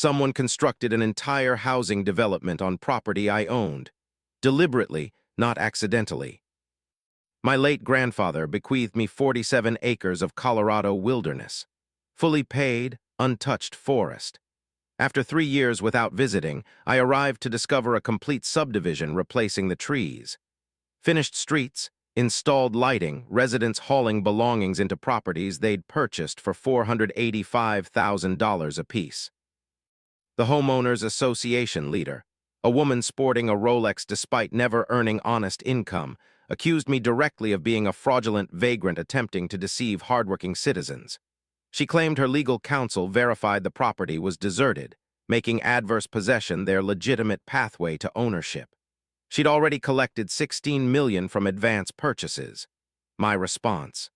Someone constructed an entire housing development on property I owned. Deliberately, not accidentally. My late grandfather bequeathed me 47 acres of Colorado wilderness. Fully paid, untouched forest. After 3 years without visiting, I arrived to discover a complete subdivision replacing the trees. Finished streets, installed lighting, residents hauling belongings into properties they'd purchased for $485,000 apiece. The Homeowners Association leader, a woman sporting a Rolex despite never earning honest income, accused me directly of being a fraudulent vagrant attempting to deceive hardworking citizens. She claimed her legal counsel verified the property was deserted, making adverse possession their legitimate pathway to ownership. She'd already collected $16 million from advance purchases. My response: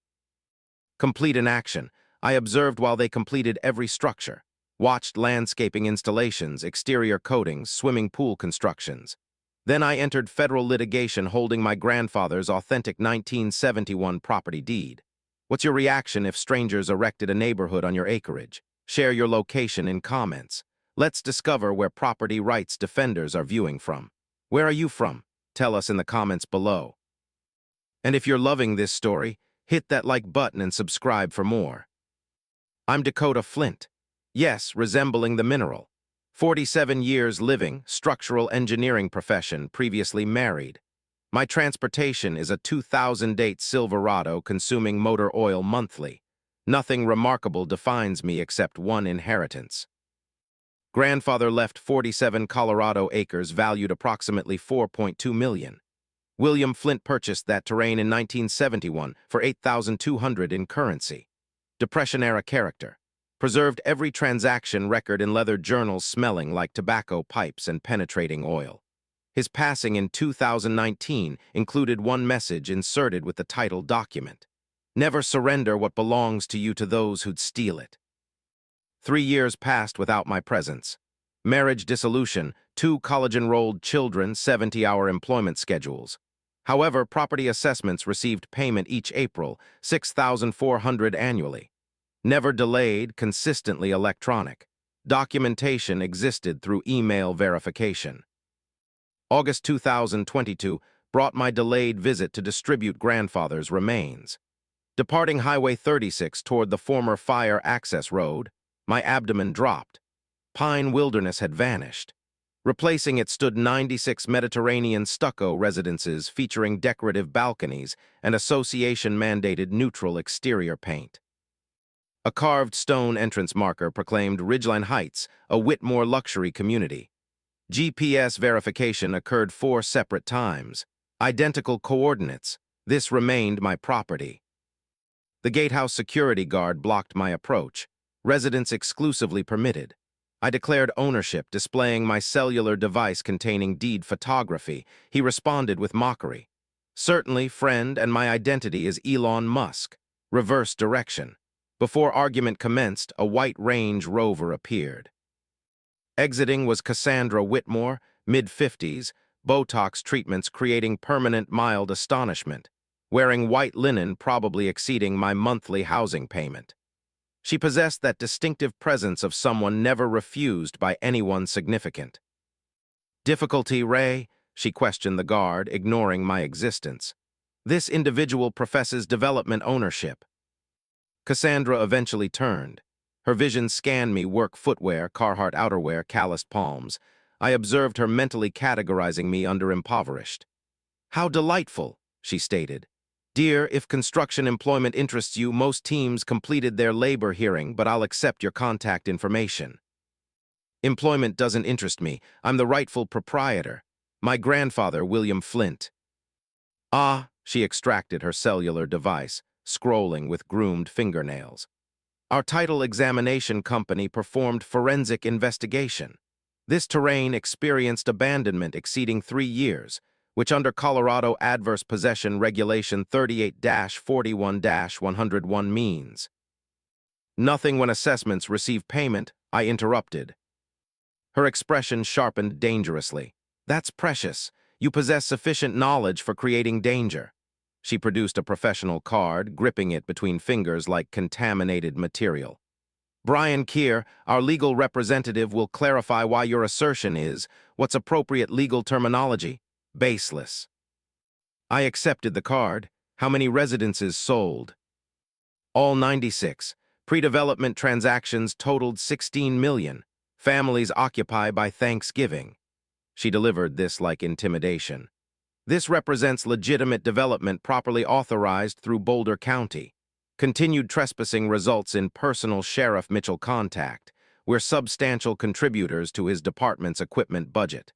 complete in action. I observed while they completed every structure. Watched landscaping installations, exterior coatings, swimming pool constructions. Then I entered federal litigation holding my grandfather's authentic 1971 property deed. What's your reaction if strangers erected a neighborhood on your acreage? Share your location in comments. Let's discover where property rights defenders are viewing from. Where are you from? Tell us in the comments below. And if you're loving this story, hit that like button and subscribe for more. I'm Dakota Flint. Yes, resembling the mineral. 47 years living, structural engineering profession, previously married. My transportation is a 2008 Silverado consuming motor oil monthly. Nothing remarkable defines me except one inheritance. Grandfather left 47 Colorado acres valued approximately $4.2 million. William Flint purchased that terrain in 1971 for $8,200 in currency. Depression-era character. Preserved every transaction record in leather journals smelling like tobacco pipes and penetrating oil. His passing in 2019 included one message inserted with the title document: "Never surrender what belongs to you to those who'd steal it." 3 years passed without my presence. Marriage dissolution, 2 college-enrolled children, 70-hour employment schedules. However, property assessments received payment each April, $6,400 annually. Never delayed, consistently electronic. Documentation existed through email verification. August 2022 brought my delayed visit to distribute grandfather's remains. Departing Highway 36 toward the former fire access road, my abdomen dropped. Pine wilderness had vanished. Replacing it stood 96 Mediterranean stucco residences featuring decorative balconies and association-mandated neutral exterior paint. A carved stone entrance marker proclaimed Ridgeline Heights, a Whitmore luxury community. GPS verification occurred 4 separate times. Identical coordinates. This remained my property. The gatehouse security guard blocked my approach. Residents exclusively permitted. I declared ownership, displaying my cellular device containing deed photography. He responded with mockery. Certainly, friend, and my identity is Elon Musk. Reverse direction. Before argument commenced, a white Range Rover appeared. Exiting was Cassandra Whitmore, mid-50s, Botox treatments creating permanent mild astonishment, wearing white linen probably exceeding my monthly housing payment. She possessed that distinctive presence of someone never refused by anyone significant. "Difficulty, Ray?" she questioned the guard, ignoring my existence. "This individual professes development ownership." Cassandra eventually turned. Her vision scanned me: work footwear, Carhartt outerwear, calloused palms. I observed her mentally categorizing me under impoverished. "How delightful," she stated. "Dear, if construction employment interests you, most teams completed their labor hearing, but I'll accept your contact information." "Employment doesn't interest me. I'm the rightful proprietor. My grandfather, William Flint." "Ah," she extracted her cellular device, scrolling with groomed fingernails. "Our title examination company performed forensic investigation. This terrain experienced abandonment exceeding 3 years, which under Colorado Adverse Possession Regulation 38-41-101 means." "Nothing when assessments receive payment," I interrupted. Her expression sharpened dangerously. "That's precious. You possess sufficient knowledge for creating danger." She produced a professional card, gripping it between fingers like contaminated material. Brian Keir, our legal representative, will clarify why your assertion is, what's appropriate legal terminology, baseless. I accepted the card. How many residences sold? All 96. Pre-development transactions totaled 16 million. Families occupy by Thanksgiving. She delivered this like intimidation. This represents legitimate development properly authorized through Boulder County. Continued trespassing results in personal Sheriff Mitchell contact. We're substantial contributors to his department's equipment budget.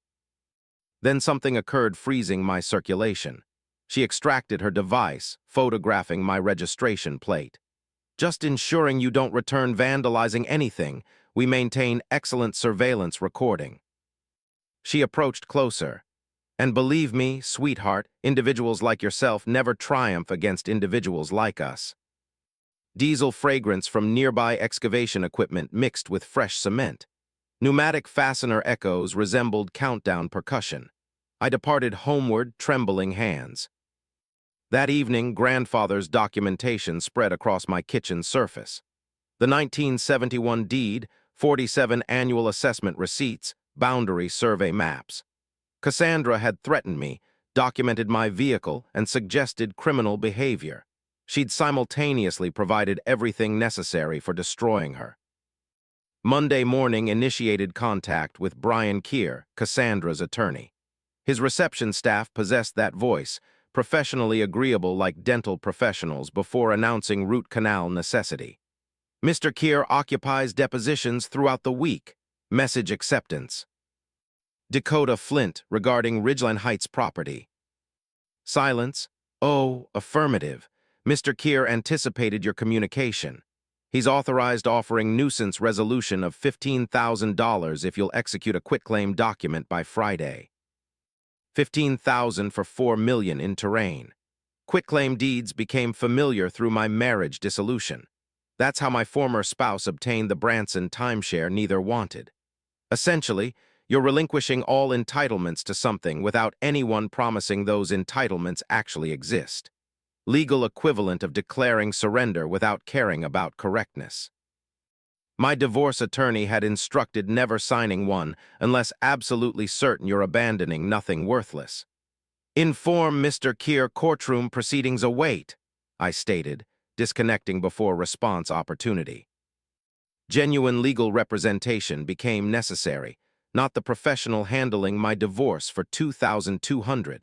Then something occurred, freezing my circulation. She extracted her device, photographing my registration plate. Just ensuring you don't return vandalizing anything, we maintain excellent surveillance recording. She approached closer. And believe me, sweetheart, individuals like yourself never triumph against individuals like us. Diesel fragrance from nearby excavation equipment mixed with fresh cement. Pneumatic fastener echoes resembled countdown percussion. I departed homeward, trembling hands. That evening, grandfather's documentation spread across my kitchen surface. The 1971 deed, 47 annual assessment receipts, boundary survey maps. Cassandra had threatened me, documented my vehicle, and suggested criminal behavior. She'd simultaneously provided everything necessary for destroying her. Monday morning initiated contact with Brian Keir, Cassandra's attorney. His reception staff possessed that voice, professionally agreeable like dental professionals before announcing root canal necessity. Mr. Keir occupies depositions throughout the week. Message acceptance. Dakota Flint regarding Ridgeline Heights property. Silence. Oh, affirmative. Mr. Keir anticipated your communication. He's authorized offering nuisance resolution of $15,000 if you'll execute a quitclaim document by Friday. $15,000 for $4 million in terrain. Quitclaim deeds became familiar through my marriage dissolution. That's how my former spouse obtained the Branson timeshare neither wanted. Essentially, you're relinquishing all entitlements to something without anyone promising those entitlements actually exist. Legal equivalent of declaring surrender without caring about correctness. My divorce attorney had instructed never signing one unless absolutely certain you're abandoning nothing worthless. Inform Mr. Keir courtroom proceedings await, I stated, disconnecting before response opportunity. Genuine legal representation became necessary, not the professional handling my divorce for $2,200.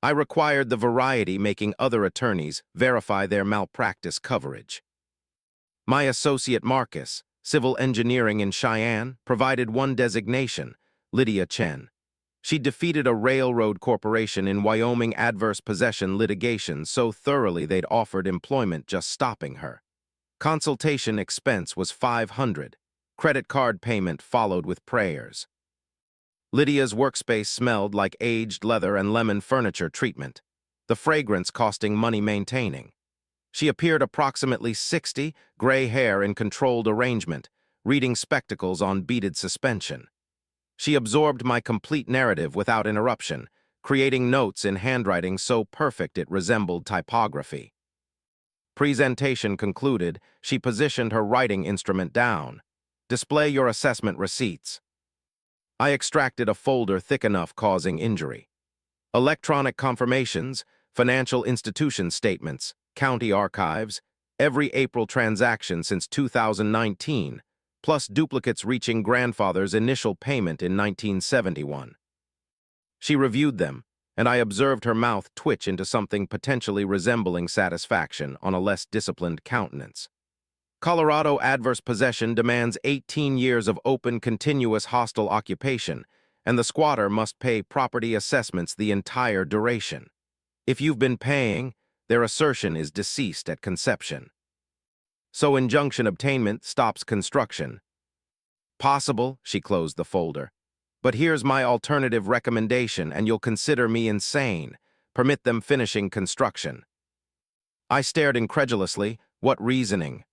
I required the variety making other attorneys verify their malpractice coverage. My associate Marcus, civil engineering in Cheyenne, provided one designation, Lydia Chen. She defeated a railroad corporation in Wyoming adverse possession litigation so thoroughly they'd offered employment just stopping her. Consultation expense was $500. Credit card payment followed with prayers. Lydia's workspace smelled like aged leather and lemon furniture treatment, the fragrance costing money maintaining. She appeared approximately 60, gray hair in controlled arrangement, reading spectacles on beaded suspension. She absorbed my complete narrative without interruption, creating notes in handwriting so perfect it resembled typography. Presentation concluded, she positioned her writing instrument down. Display your assessment receipts. I extracted a folder thick enough causing injury. Electronic confirmations, financial institution statements, county archives, every April transaction since 2019, plus duplicates reaching grandfather's initial payment in 1971. She reviewed them, and I observed her mouth twitch into something potentially resembling satisfaction on a less disciplined countenance. Colorado adverse possession demands 18 years of open, continuous hostile occupation, and the squatter must pay property assessments the entire duration. If you've been paying, their assertion is deceased at conception. So injunction obtainment stops construction. Possible, she closed the folder. But here's my alternative recommendation, and you'll consider me insane. Permit them finishing construction. I stared incredulously. What reasoning?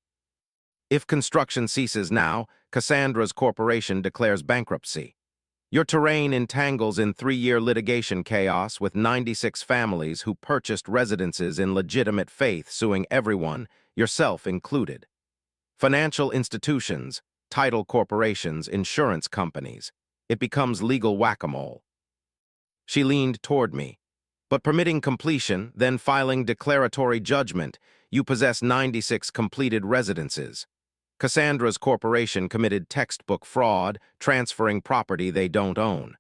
If construction ceases now, Cassandra's corporation declares bankruptcy. Your terrain entangles in 3-year litigation chaos with 96 families who purchased residences in legitimate faith suing everyone, yourself included. Financial institutions, title corporations, insurance companies. It becomes legal whack-a-mole. She leaned toward me. But permitting completion, then filing declaratory judgment, you possess 96 completed residences. Cassandra's corporation committed textbook fraud, transferring property they don't own.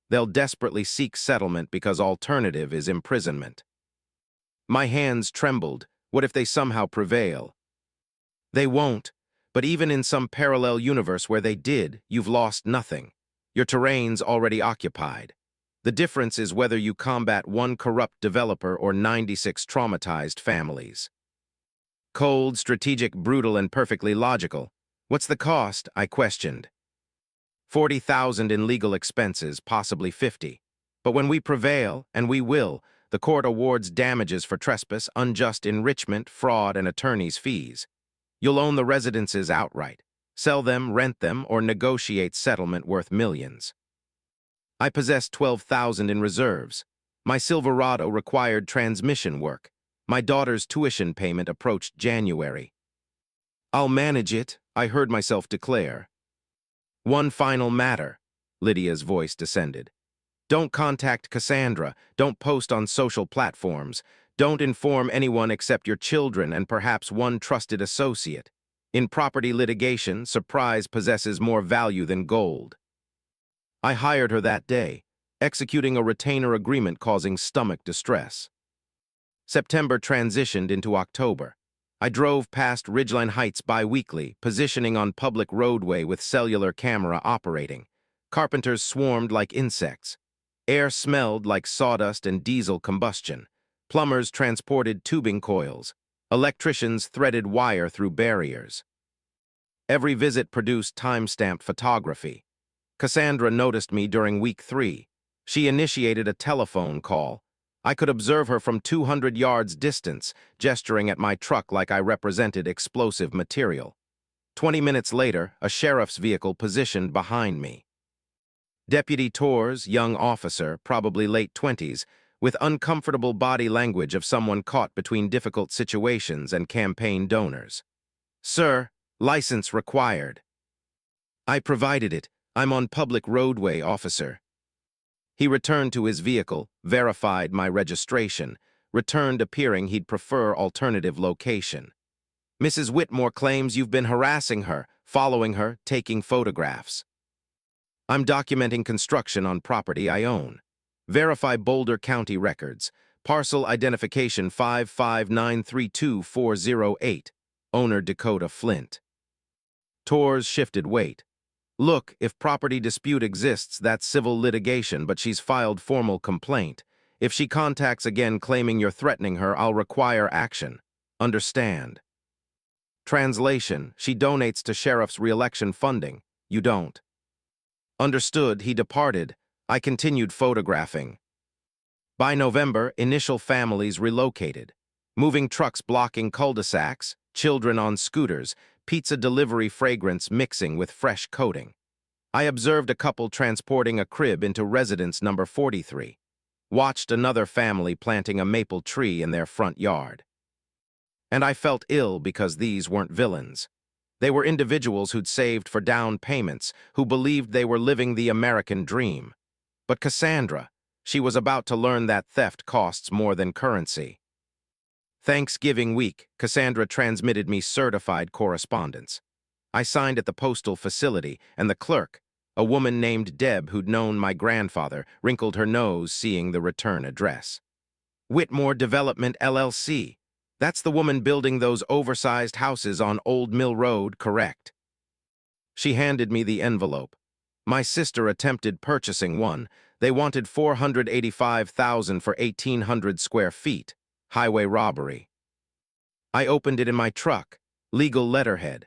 They'll desperately seek settlement because alternative is imprisonment. My hands trembled. What if they somehow prevail? They won't, but even in some parallel universe where they did, you've lost nothing. Your terrain's already occupied. The difference is whether you combat one corrupt developer or 96 traumatized families. Cold, strategic, brutal, and perfectly logical. What's the cost? I questioned. 40,000 in legal expenses, possibly 50. But when we prevail, and we will, the court awards damages for trespass, unjust enrichment, fraud, and attorney's fees. You'll own the residences outright, sell them, rent them, or negotiate settlement worth millions. I possessed 12,000 in reserves. My Silverado required transmission work. My daughter's tuition payment approached January. I'll manage it, I heard myself declare. One final matter, Lydia's voice descended. Don't contact Cassandra, don't post on social platforms, don't inform anyone except your children and perhaps one trusted associate. In property litigation, surprise possesses more value than gold. I hired her that day, executing a retainer agreement causing stomach distress. September transitioned into October. I drove past Ridgeline Heights bi-weekly, positioning on public roadway with cellular camera operating. Carpenters swarmed like insects. Air smelled like sawdust and diesel combustion. Plumbers transported tubing coils. Electricians threaded wire through barriers. Every visit produced time-stamped photography. Cassandra noticed me during week 3. She initiated a telephone call. I could observe her from 200 yards distance, gesturing at my truck like I represented explosive material. 20 minutes later, a sheriff's vehicle positioned behind me. Deputy Torres, young officer, probably late 20s, with uncomfortable body language of someone caught between difficult situations and campaign donors. Sir, license required. I provided it. I'm on public roadway, officer. He returned to his vehicle, verified my registration, returned appearing he'd prefer alternative location. Mrs. Whitmore claims you've been harassing her, following her, taking photographs. I'm documenting construction on property I own. Verify Boulder County records. Parcel identification 5593248. Owner Dakota Flint. Torres shifted weight. Look, if property dispute exists, that's civil litigation, but she's filed formal complaint. If she contacts again claiming you're threatening her, I'll require action. Understand? Translation, she donates to sheriff's re-election funding. You don't. Understood, he departed. I continued photographing. By November, initial families relocated. Moving trucks blocking cul-de-sacs, children on scooters, pizza delivery fragrance mixing with fresh coating. I observed a couple transporting a crib into residence number 43. Watched another family planting a maple tree in their front yard. And I felt ill because these weren't villains. They were individuals who'd saved for down payments, who believed they were living the American dream. But Cassandra, she was about to learn that theft costs more than currency. Thanksgiving week, Cassandra transmitted me certified correspondence. I signed at the postal facility, and the clerk, a woman named Deb who'd known my grandfather, wrinkled her nose seeing the return address. Whitmore Development, LLC. That's the woman building those oversized houses on Old Mill Road, correct? She handed me the envelope. My sister attempted purchasing one. They wanted $485,000 for 1,800 square feet. Highway robbery. I opened it in my truck. Legal letterhead.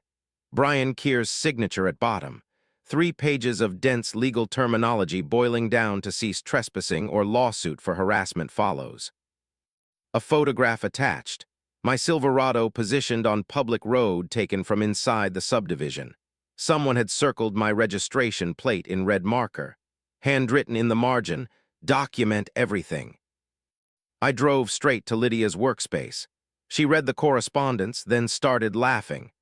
Brian Keir's signature at bottom. 3 pages of dense legal terminology boiling down to cease trespassing or lawsuit for harassment follows. A photograph attached. My Silverado positioned on public road taken from inside the subdivision. Someone had circled my registration plate in red marker. Handwritten in the margin, document everything. I drove straight to Lydia's workspace. She read the correspondence, then started laughing.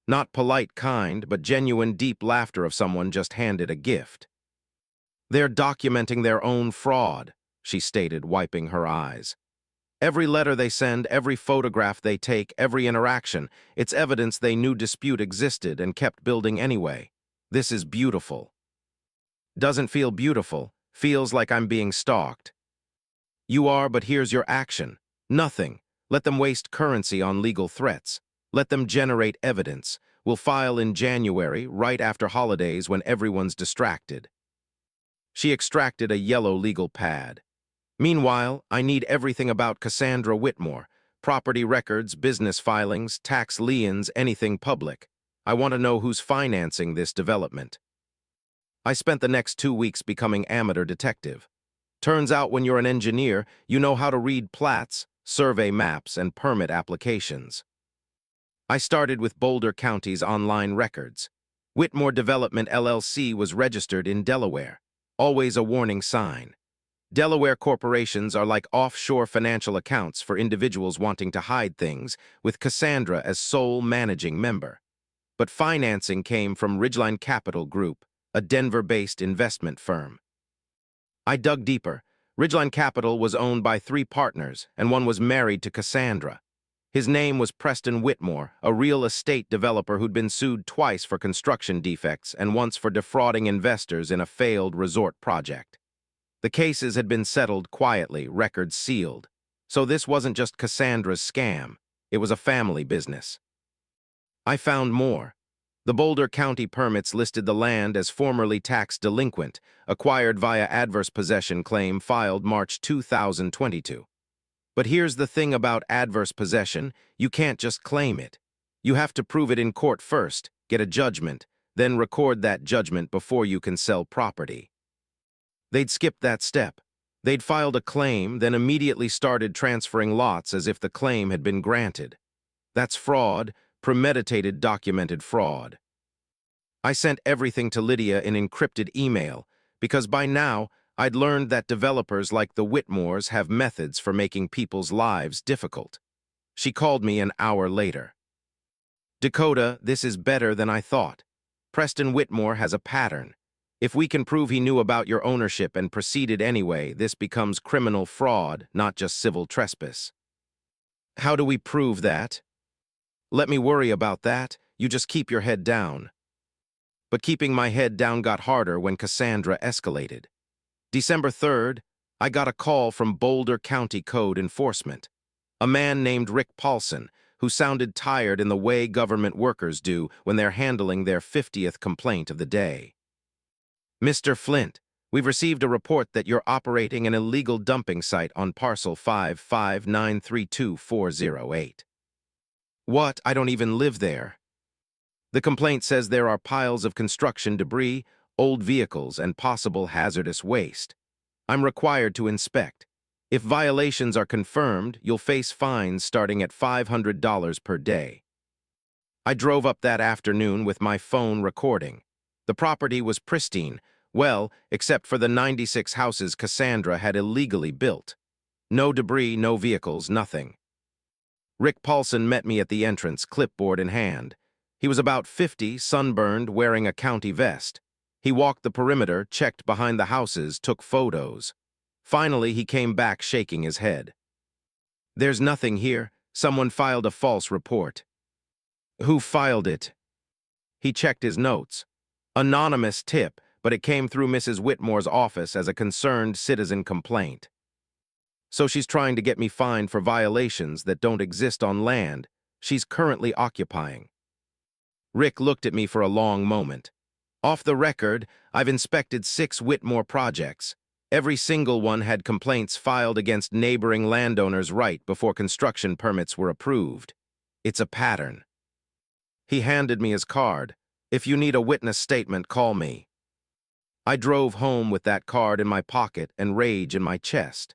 Not polite kind, but genuine deep laughter of someone just handed a gift. "They're documenting their own fraud," she stated, wiping her eyes. "Every letter they send, every photograph they take, every interaction, it's evidence they knew dispute existed and kept building anyway. This is beautiful." "Doesn't feel beautiful. Feels like I'm being stalked." "You are, but here's your action. Nothing. Let them waste currency on legal threats. Let them generate evidence. We'll file in January, right after holidays when everyone's distracted." She extracted a yellow legal pad. "Meanwhile, I need everything about Cassandra Whitmore. Property records, business filings, tax liens, anything public. I want to know who's financing this development." I spent the next 2 weeks becoming amateur detective. Turns out when you're an engineer, you know how to read plats, survey maps, and permit applications. I started with Boulder County's online records. Whitmore Development LLC was registered in Delaware. Always a warning sign. Delaware corporations are like offshore financial accounts for individuals wanting to hide things, with Cassandra as sole managing member. But financing came from Ridgeline Capital Group, a Denver-based investment firm. I dug deeper. Ridgeline Capital was owned by 3 partners, and one was married to Cassandra. His name was Preston Whitmore, a real estate developer who'd been sued twice for construction defects and once for defrauding investors in a failed resort project. The cases had been settled quietly, records sealed. So this wasn't just Cassandra's scam. It was a family business. I found more. The Boulder County permits listed the land as formerly tax delinquent, acquired via adverse possession claim filed March 2022. But here's the thing about adverse possession: you can't just claim it. You have to prove it in court first, get a judgment, then record that judgment before you can sell property. They'd skipped that step. They'd filed a claim, then immediately started transferring lots as if the claim had been granted. That's fraud, premeditated documented fraud. I sent everything to Lydia in encrypted email, because by now I'd learned that developers like the Whitmores have methods for making people's lives difficult. She called me an hour later. "Dakota, this is better than I thought. Preston Whitmore has a pattern. If we can prove he knew about your ownership and proceeded anyway, this becomes criminal fraud, not just civil trespass." "How do we prove that?" "Let me worry about that. You just keep your head down." But keeping my head down got harder when Cassandra escalated. December 3rd, I got a call from Boulder County Code Enforcement. A man named Rick Paulson, who sounded tired in the way government workers do when they're handling their 50th complaint of the day. "Mr. Flint, we've received a report that you're operating an illegal dumping site on parcel 559322408. "What? I don't even live there." "The complaint says there are piles of construction debris, old vehicles, and possible hazardous waste. I'm required to inspect. If violations are confirmed, you'll face fines starting at $500 per day." I drove up that afternoon with my phone recording. The property was pristine, well, except for the 96 houses Cassandra had illegally built. No debris, no vehicles, nothing. Rick Paulson met me at the entrance, clipboard in hand. He was about 50, sunburned, wearing a county vest. He walked the perimeter, checked behind the houses, took photos. Finally, he came back shaking his head. "There's nothing here. Someone filed a false report." "Who filed it?" He checked his notes. "Anonymous tip, but it came through Mrs. Whitmore's office as a concerned citizen complaint." So she's trying to get me fined for violations that don't exist on land she's currently occupying. Rick looked at me for a long moment. "Off the record, I've inspected 6 Whitmore projects. Every single one had complaints filed against neighboring landowners right before construction permits were approved. It's a pattern." He handed me his card. "If you need a witness statement, call me." I drove home with that card in my pocket and rage in my chest.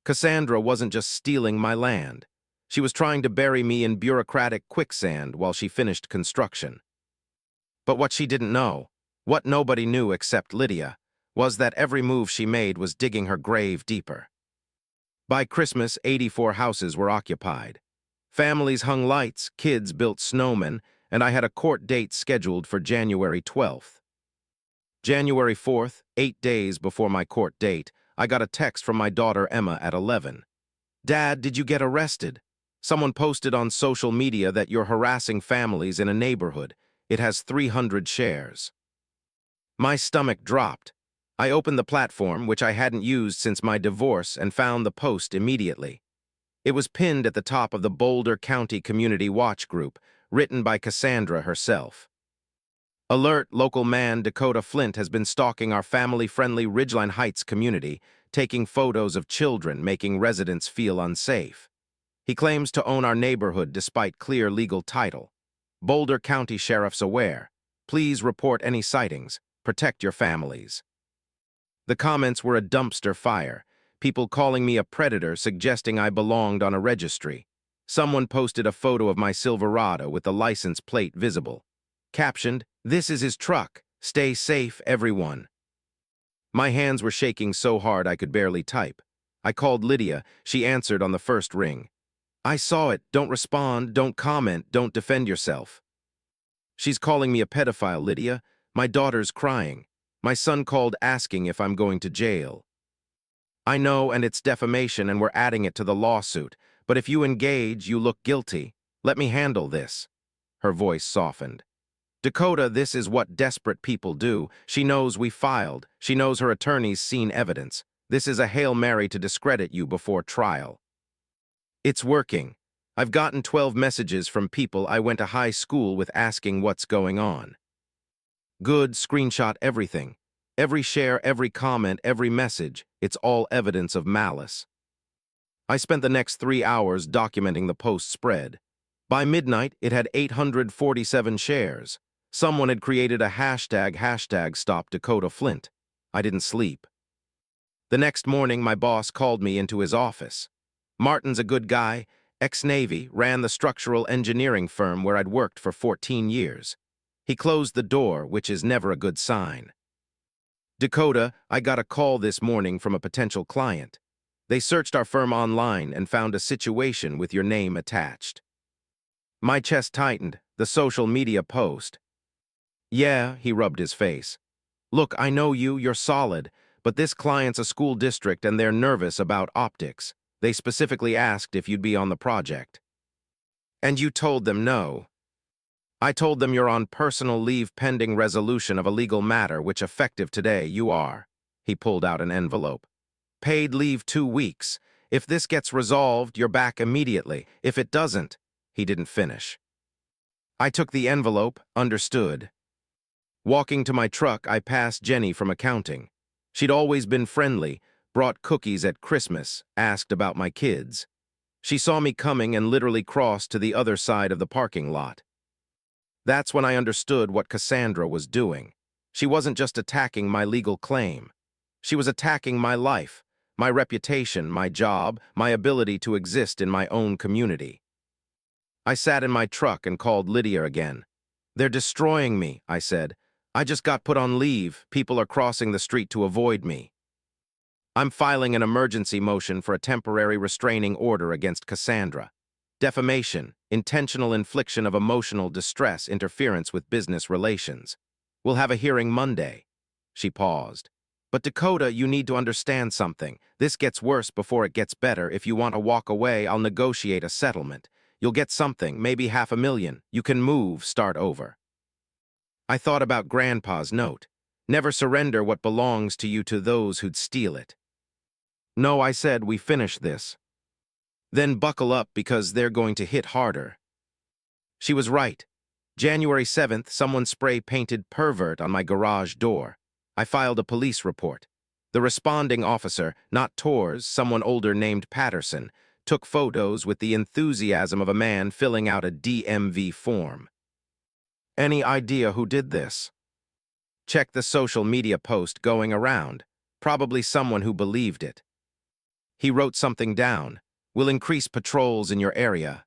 Cassandra wasn't just stealing my land. She was trying to bury me in bureaucratic quicksand while she finished construction. But what she didn't know, what nobody knew except Lydia, was that every move she made was digging her grave deeper. By Christmas, 84 houses were occupied. Families hung lights, kids built snowmen, and I had a court date scheduled for January 12th. January 4th, 8 days before my court date, I got a text from my daughter Emma at 11. "Dad, did you get arrested? Someone posted on social media that you're harassing families in a neighborhood. It has 300 shares." My stomach dropped. I opened the platform, which I hadn't used since my divorce, and found the post immediately. It was pinned at the top of the Boulder County Community Watch group, written by Cassandra herself. "Alert, local man Dakota Flint has been stalking our family-friendly Ridgeline Heights community, taking photos of children, making residents feel unsafe. He claims to own our neighborhood despite clear legal title. Boulder County Sheriff's aware. Please report any sightings. Protect your families." The comments were a dumpster fire. People calling me a predator, suggesting I belonged on a registry. Someone posted a photo of my Silverado with the license plate visible. Captioned, "This is his truck. Stay safe, everyone." My hands were shaking so hard I could barely type. I called Lydia. She answered on the first ring. "I saw it. Don't respond. Don't comment. Don't defend yourself." "She's calling me a pedophile, Lydia. My daughter's crying. My son called asking if I'm going to jail." "I know, and it's defamation, and we're adding it to the lawsuit. But if you engage, you look guilty. Let me handle this." Her voice softened. "Dakota, this is what desperate people do. She knows we filed. She knows her attorney's seen evidence. This is a Hail Mary to discredit you before trial." "It's working. I've gotten 12 messages from people I went to high school with asking what's going on." "Good, screenshot everything. Every share, every comment, every message. It's all evidence of malice." I spent the next 3 hours documenting the post spread. By midnight, it had 847 shares. Someone had created a hashtag Stop Dakota Flint. I didn't sleep. The next morning, my boss called me into his office. Martin's a good guy, ex-Navy, ran the structural engineering firm where I'd worked for 14 years. He closed the door, which is never a good sign. "Dakota, I got a call this morning from a potential client. They searched our firm online and found a situation with your name attached." My chest tightened, the social media post. "Yeah," he rubbed his face. "Look, I know you're solid, but this client's a school district and they're nervous about optics. They specifically asked if you'd be on the project." "And you told them no." "I told them you're on personal leave pending resolution of a legal matter, which effective today you are." He pulled out an envelope. "Paid leave 2 weeks. If this gets resolved, you're back immediately. If it doesn't," he didn't finish. I took the envelope, understood. Walking to my truck, I passed Jenny from accounting. She'd always been friendly, brought cookies at Christmas, asked about my kids. She saw me coming and literally crossed to the other side of the parking lot. That's when I understood what Cassandra was doing. She wasn't just attacking my legal claim. She was attacking my life, my reputation, my job, my ability to exist in my own community. I sat in my truck and called Lydia again. "They're destroying me," I said. "I just got put on leave. People are crossing the street to avoid me." "I'm filing an emergency motion for a temporary restraining order against Cassandra. Defamation, intentional infliction of emotional distress, interference with business relations. We'll have a hearing Monday." She paused. "But Dakota, you need to understand something. This gets worse before it gets better. If you want to walk away, I'll negotiate a settlement. You'll get something, maybe $500,000. You can move, start over." I thought about Grandpa's note. Never surrender what belongs to you to those who'd steal it. "No," I said, "we finish this. Then buckle up because they're going to hit harder." She was right. January 7th, someone spray-painted pervert on my garage door. I filed a police report. The responding officer, not Torres, someone older named Patterson, took photos with the enthusiasm of a man filling out a DMV form. "Any idea who did this?" "Check the social media post going around. Probably someone who believed it." He wrote something down. "We'll increase patrols in your area."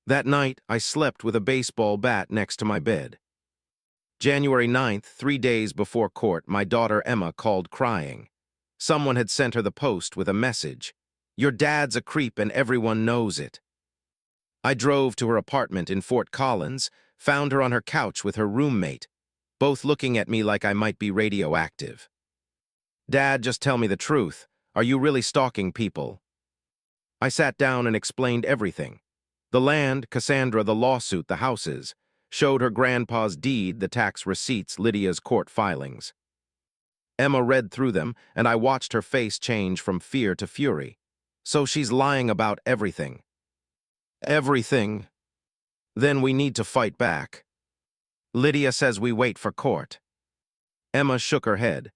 That night, I slept with a baseball bat next to my bed. January 9th, 3 days before court, my daughter Emma called crying. Someone had sent her the post with a message. "Your dad's a creep and everyone knows it." I drove to her apartment in Fort Collins, Found her on her couch with her roommate, both looking at me like I might be radioactive. Dad, just tell me the truth. Are you really stalking people? I sat down and explained everything. The land, Cassandra, the lawsuit, the houses. Showed her grandpa's deed, the tax receipts, Lydia's court filings. Emma read through them, and I watched her face change from fear to fury. So she's lying about everything. Everything. Then we need to fight back. Lydia says we wait for court. Emma shook her head.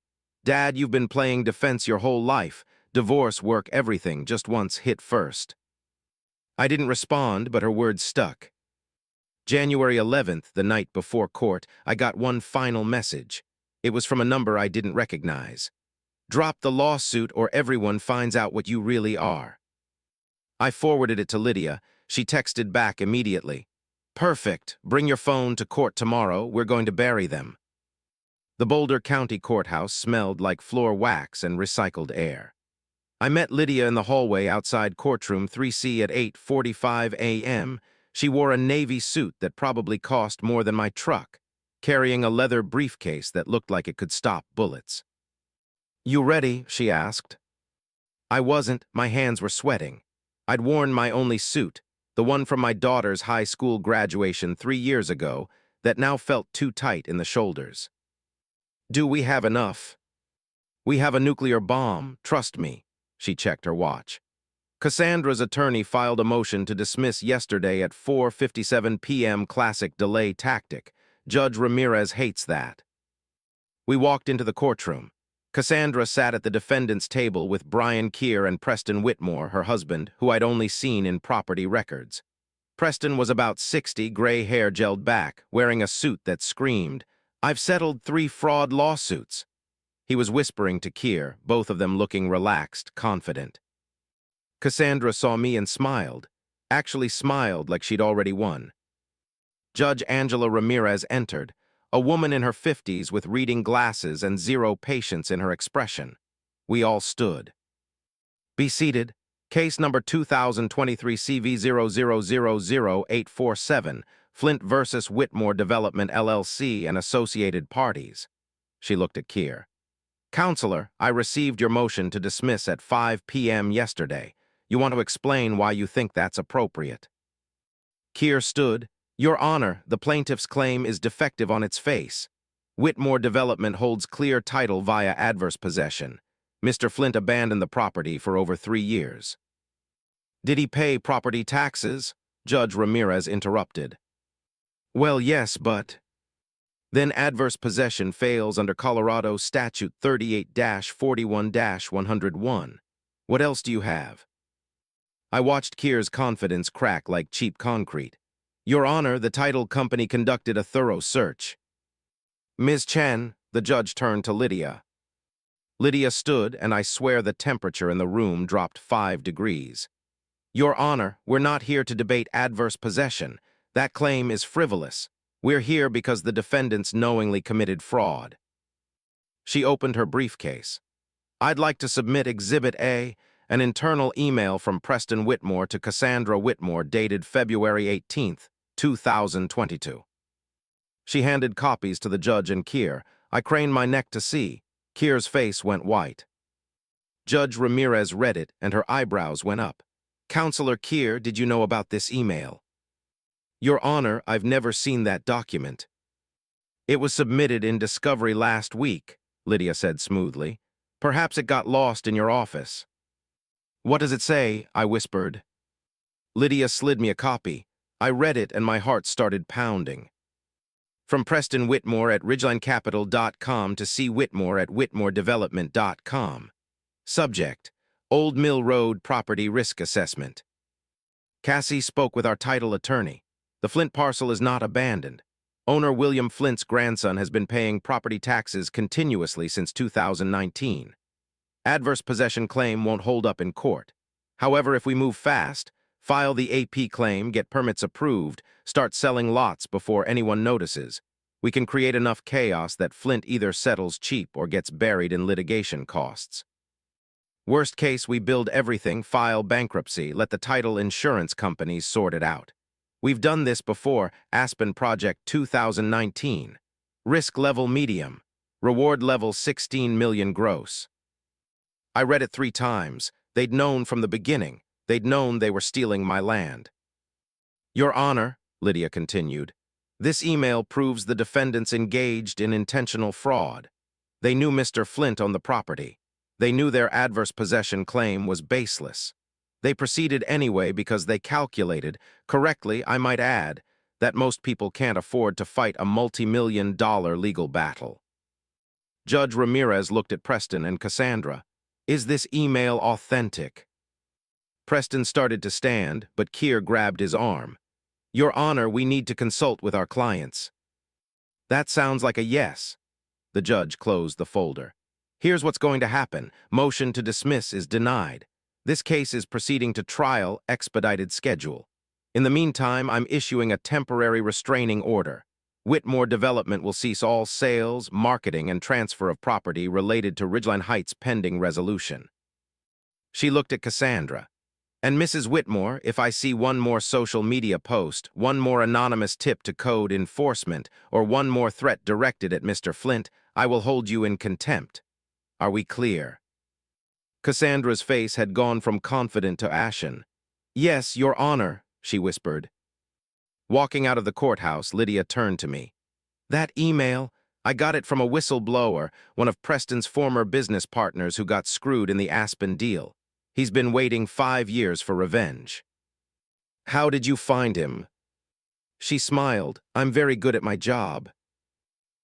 Dad, you've been playing defense your whole life. Divorce, work, everything, just once hit first. I didn't respond, but her words stuck. January 11th, the night before court, I got one final message. It was from a number I didn't recognize. Drop the lawsuit or everyone finds out what you really are. I forwarded it to Lydia. She texted back immediately. Perfect. Bring your phone to court tomorrow. We're going to bury them. The Boulder County Courthouse smelled like floor wax and recycled air. I met Lydia in the hallway outside courtroom 3C at 8:45 a.m. She wore a navy suit that probably cost more than my truck, carrying a leather briefcase that looked like it could stop bullets. You ready? She asked. I wasn't. My hands were sweating. I'd worn my only suit, the one from my daughter's high school graduation 3 years ago, that now felt too tight in the shoulders. Do we have enough? We have a nuclear bomb, trust me. She checked her watch. Cassandra's attorney filed a motion to dismiss yesterday at 4:57 p.m. Classic delay tactic. Judge Ramirez hates that. We walked into the courtroom. Cassandra sat at the defendant's table with Brian Keir and Preston Whitmore, her husband, who I'd only seen in property records. Preston was about 60, gray hair gelled back, wearing a suit that screamed, I've settled 3 fraud lawsuits. He was whispering to Keir, both of them looking relaxed, confident. Cassandra saw me and smiled, actually smiled like she'd already won. Judge Angela Ramirez entered, a woman in her 50s with reading glasses and zero patience in her expression. We all stood. Be seated. Case number 2023 CV0000847, Flint versus Whitmore Development LLC and associated parties. She looked at Keir. Counselor, I received your motion to dismiss at 5 p.m. yesterday. You want to explain why you think that's appropriate? Keir stood. Your Honor, the plaintiff's claim is defective on its face. Whitmore Development holds clear title via adverse possession. Mr. Flint abandoned the property for over 3 years. Did he pay property taxes? Judge Ramirez interrupted. Well, yes, but... Then adverse possession fails under Colorado Statute 38-41-101. What else do you have? I watched Keir's confidence crack like cheap concrete. Your Honor, the title company conducted a thorough search. Ms. Chen, the judge turned to Lydia. Lydia stood, and I swear the temperature in the room dropped 5 degrees. Your Honor, we're not here to debate adverse possession. That claim is frivolous. We're here because the defendants knowingly committed fraud. She opened her briefcase. I'd like to submit Exhibit A, an internal email from Preston Whitmore to Cassandra Whitmore dated February 18, 2022. She handed copies to the judge and Keir. I craned my neck to see. Keir's face went white. Judge Ramirez read it, and her eyebrows went up. Counselor Keir, did you know about this email? Your Honor, I've never seen that document. It was submitted in discovery last week, Lydia said smoothly. Perhaps it got lost in your office. What does it say? I whispered. Lydia slid me a copy. I read it and my heart started pounding. From Preston Whitmore at ridgelinecapital.com to C. Whitmore at whitmoredevelopment.com. Subject: Old Mill Road Property Risk Assessment. Cassie spoke with our title attorney. The Flint parcel is not abandoned. Owner William Flint's grandson has been paying property taxes continuously since 2019. Adverse possession claim won't hold up in court. However, if we move fast, file the AP claim, get permits approved, start selling lots before anyone notices, we can create enough chaos that Flint either settles cheap or gets buried in litigation costs. Worst case, we build everything, file bankruptcy, let the title insurance companies sort it out. We've done this before, Aspen Project 2019. Risk level medium. Reward level 16 million gross. I read it 3 times. They'd known from the beginning. They'd known they were stealing my land. Your Honor, Lydia continued, this email proves the defendants engaged in intentional fraud. They knew Mr. Flint owned the property. They knew their adverse possession claim was baseless. They proceeded anyway because they calculated, correctly I might add, that most people can't afford to fight a multi-million-dollar legal battle. Judge Ramirez looked at Preston and Cassandra. Is this email authentic? Preston started to stand, but Keir grabbed his arm. Your Honor, we need to consult with our clients. That sounds like a yes. The judge closed the folder. Here's what's going to happen. Motion to dismiss is denied. This case is proceeding to trial, expedited schedule. In the meantime, I'm issuing a temporary restraining order. Whitmore Development will cease all sales, marketing, and transfer of property related to Ridgeline Heights pending resolution. She looked at Cassandra. And Mrs. Whitmore, if I see one more social media post, one more anonymous tip to code enforcement, or one more threat directed at Mr. Flint, I will hold you in contempt. Are we clear? Cassandra's face had gone from confident to ashen. Yes, Your Honor, she whispered. Walking out of the courthouse, Lydia turned to me. That email, I got it from a whistleblower, one of Preston's former business partners who got screwed in the Aspen deal. He's been waiting 5 years for revenge. How did you find him? She smiled. I'm very good at my job.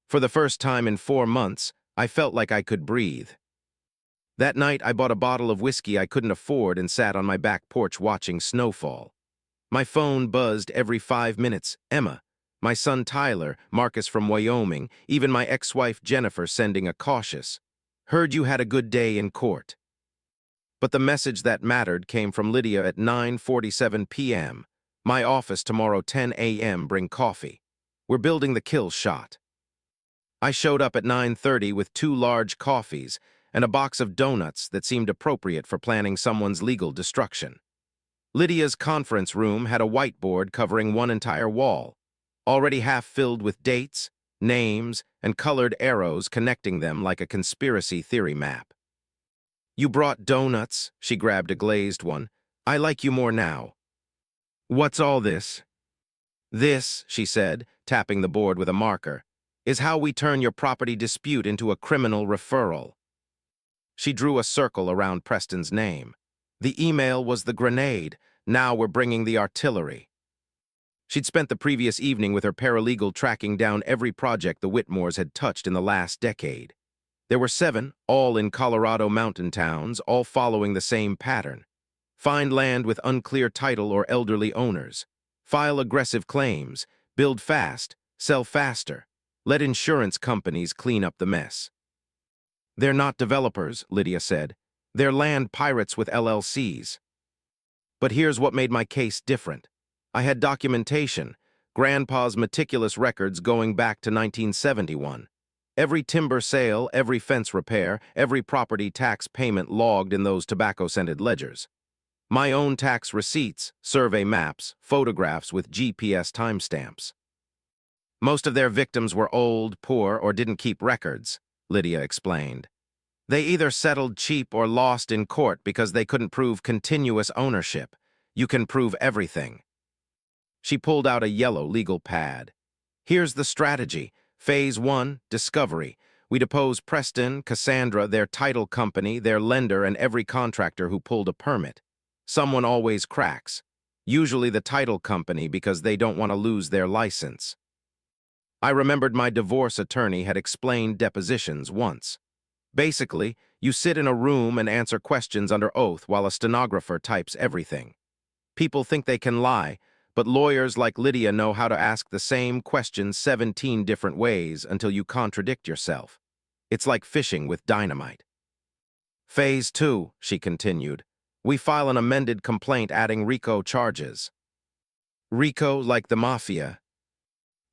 For the first time in 4 months, I felt like I could breathe. That night, I bought a bottle of whiskey I couldn't afford and sat on my back porch watching snowfall. My phone buzzed every 5 minutes. Emma, my son Tyler, Marcus from Wyoming, even my ex-wife Jennifer sending a cautious, heard you had a good day in court. But the message that mattered came from Lydia at 9:47 p.m. My office tomorrow 10 a.m. Bring coffee. We're building the kill shot. I showed up at 9:30 with 2 large coffees and a box of donuts that seemed appropriate for planning someone's legal destruction. Lydia's conference room had a whiteboard covering one entire wall, already half filled with dates, names, and colored arrows connecting them like a conspiracy theory map. You brought donuts, she grabbed a glazed one. I like you more now. What's all this? This, she said, tapping the board with a marker, is how we turn your property dispute into a criminal referral. She drew a circle around Preston's name. The email was the grenade. Now we're bringing the artillery. She'd spent the previous evening with her paralegal tracking down every project the Whitmores had touched in the last decade. There were 7, all in Colorado mountain towns, all following the same pattern. Find land with unclear title or elderly owners. File aggressive claims. Build fast. Sell faster. Let insurance companies clean up the mess. They're not developers, Lydia said. They're land pirates with LLCs. But here's what made my case different. I had documentation, Grandpa's meticulous records going back to 1971. Every timber sale, every fence repair, every property tax payment logged in those tobacco-scented ledgers. My own tax receipts, survey maps, photographs with GPS timestamps. Most of their victims were old, poor, or didn't keep records, Lydia explained. They either settled cheap or lost in court because they couldn't prove continuous ownership. You can prove everything. She pulled out a yellow legal pad. Here's the strategy. Phase 1, discovery. We depose Preston, Cassandra, their title company, their lender, and every contractor who pulled a permit. Someone always cracks. Usually the title company because they don't want to lose their license. I remembered my divorce attorney had explained depositions once. Basically, you sit in a room and answer questions under oath while a stenographer types everything. People think they can lie, but lawyers like Lydia know how to ask the same question 17 different ways until you contradict yourself. It's like fishing with dynamite. Phase 2, she continued. We file an amended complaint adding RICO charges. RICO like the mafia.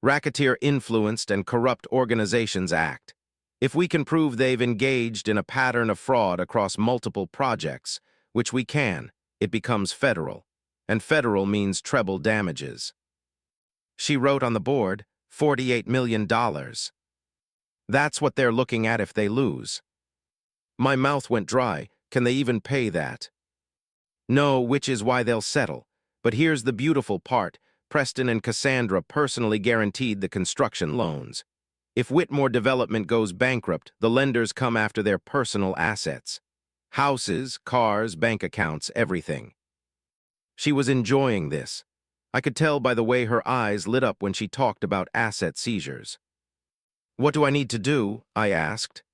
Racketeer Influenced and Corrupt Organizations Act. If we can prove they've engaged in a pattern of fraud across multiple projects, which we can, it becomes federal. And federal means treble damages. She wrote on the board, $48 million. That's what they're looking at if they lose. My mouth went dry. Can they even pay that? No, which is why they'll settle. But here's the beautiful part. Preston and Cassandra personally guaranteed the construction loans. If Whitmore Development goes bankrupt, the lenders come after their personal assets. Houses, cars, bank accounts, everything. She was enjoying this. I could tell by the way her eyes lit up when she talked about asset seizures. What do I need to do? I asked.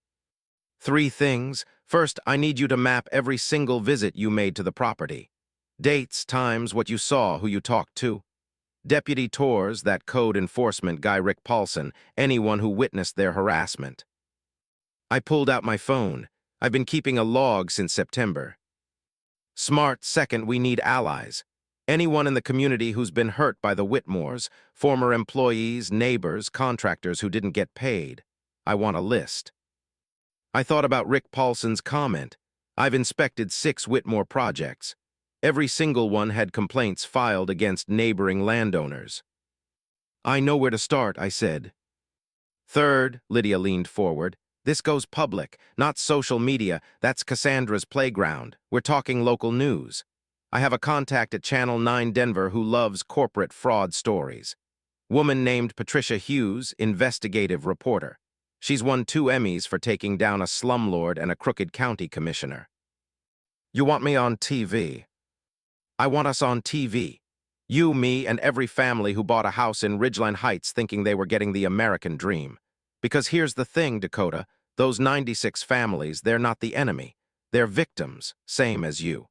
3 things. First, I need you to map every single visit you made to the property. Dates, times, what you saw, who you talked to. Deputy Torres, that code enforcement guy Rick Paulson, anyone who witnessed their harassment. I pulled out my phone. I've been keeping a log since September. Smart. Second, we need allies. Anyone in the community who's been hurt by the Whitmores, former employees, neighbors, contractors who didn't get paid. I want a list. I thought about Rick Paulson's comment. I've inspected 6 Whitmore projects. Every single one had complaints filed against neighboring landowners. I know where to start, I said. Third, Lydia leaned forward. This goes public, not social media. That's Cassandra's playground. We're talking local news. I have a contact at Channel 9 Denver who loves corporate fraud stories. Woman named Patricia Hughes, investigative reporter. She's won 2 Emmys for taking down a slumlord and a crooked county commissioner. You want me on TV? I want us on TV. You, me, and every family who bought a house in Ridgeline Heights thinking they were getting the American dream. Because here's the thing, Dakota, those 96 families, they're not the enemy. They're victims, same as you.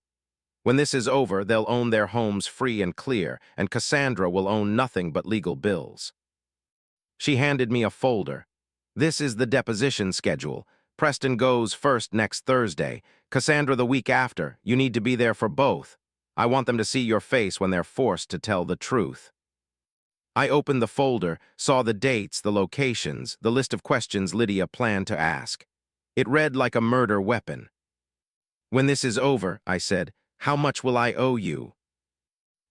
When this is over, they'll own their homes free and clear, and Cassandra will own nothing but legal bills. She handed me a folder. This is the deposition schedule. Preston goes first next Thursday. Cassandra the week after. You need to be there for both. I want them to see your face when they're forced to tell the truth. I opened the folder, saw the dates, the locations, the list of questions Lydia planned to ask. It read like a murder weapon. When this is over, I said, how much will I owe you?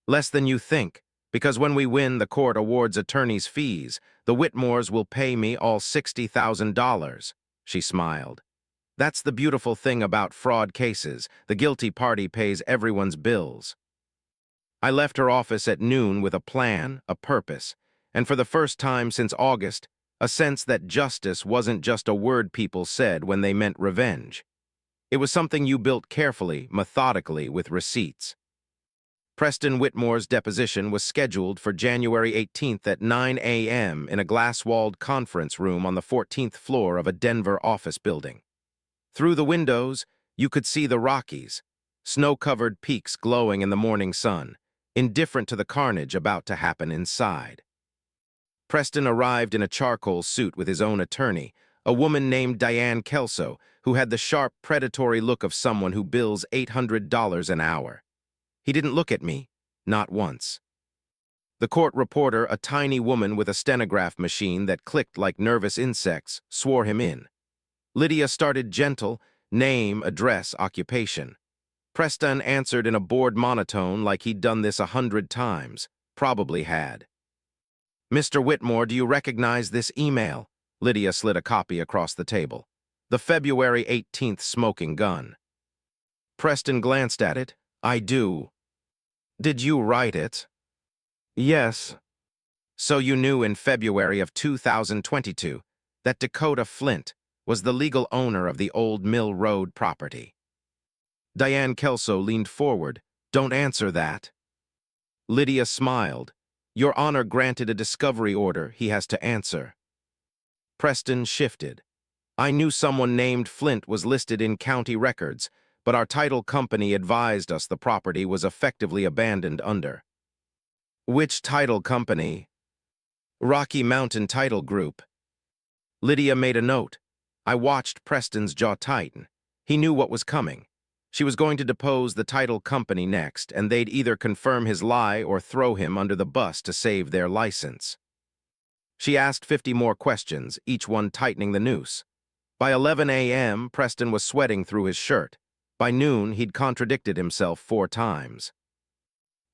Less than you think, because when we win, the court awards attorney's fees. The Whitmores will pay me all $60,000. She smiled. That's the beautiful thing about fraud cases. The guilty party pays everyone's bills. I left her office at noon with a plan, a purpose, and for the first time since August, a sense that justice wasn't just a word people said when they meant revenge. It was something you built carefully, methodically, with receipts. Preston Whitmore's deposition was scheduled for January 18th at 9 a.m. in a glass-walled conference room on the 14th floor of a Denver office building. Through the windows, you could see the Rockies, snow-covered peaks glowing in the morning sun, indifferent to the carnage about to happen inside. Preston arrived in a charcoal suit with his own attorney, a woman named Diane Kelso, who had the sharp, predatory look of someone who bills $800 an hour. He didn't look at me, not once. The court reporter, a tiny woman with a stenograph machine that clicked like nervous insects, swore him in. Lydia started gentle, name, address, occupation. Preston answered in a bored monotone like he'd done this 100 times, probably had. Mr. Whitmore, do you recognize this email? Lydia slid a copy across the table. The February 18th smoking gun. Preston glanced at it. I do. Did you write it? Yes. So you knew in February of 2022 that Dakota Flint was the legal owner of the old Mill Road property. Diane Kelso leaned forward. Don't answer that. Lydia smiled. Your Honor granted a discovery order he has to answer. Preston shifted. I knew someone named Flint was listed in county records, but our title company advised us the property was effectively abandoned under. Which title company? Rocky Mountain Title Group. Lydia made a note. I watched Preston's jaw tighten. He knew what was coming. She was going to depose the title company next, and they'd either confirm his lie or throw him under the bus to save their license. She asked 50 more questions, each one tightening the noose. By 11 a.m., Preston was sweating through his shirt. By noon, he'd contradicted himself 4 times.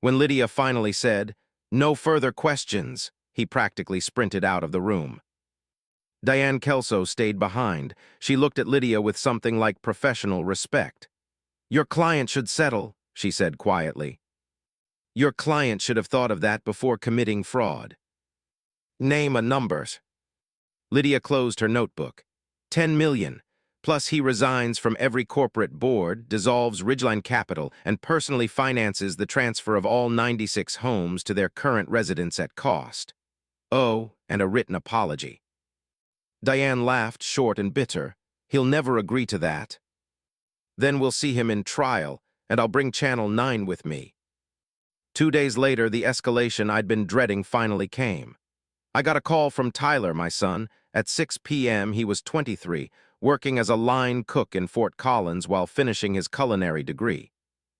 When Lydia finally said, No further questions. He practically sprinted out of the room. Diane Kelso stayed behind. She looked at Lydia with something like professional respect. Your client should settle, she said quietly. Your client should have thought of that before committing fraud. Name a number. Lydia closed her notebook. 10 million. Plus he resigns from every corporate board, dissolves Ridgeline Capital, and personally finances the transfer of all 96 homes to their current residents at cost. Oh, and a written apology. Diane laughed, short and bitter. He'll never agree to that. Then we'll see him in trial, and I'll bring Channel 9 with me. 2 days later, the escalation I'd been dreading finally came. I got a call from Tyler, my son. At 6 p.m., he was 23, working as a line cook in Fort Collins while finishing his culinary degree.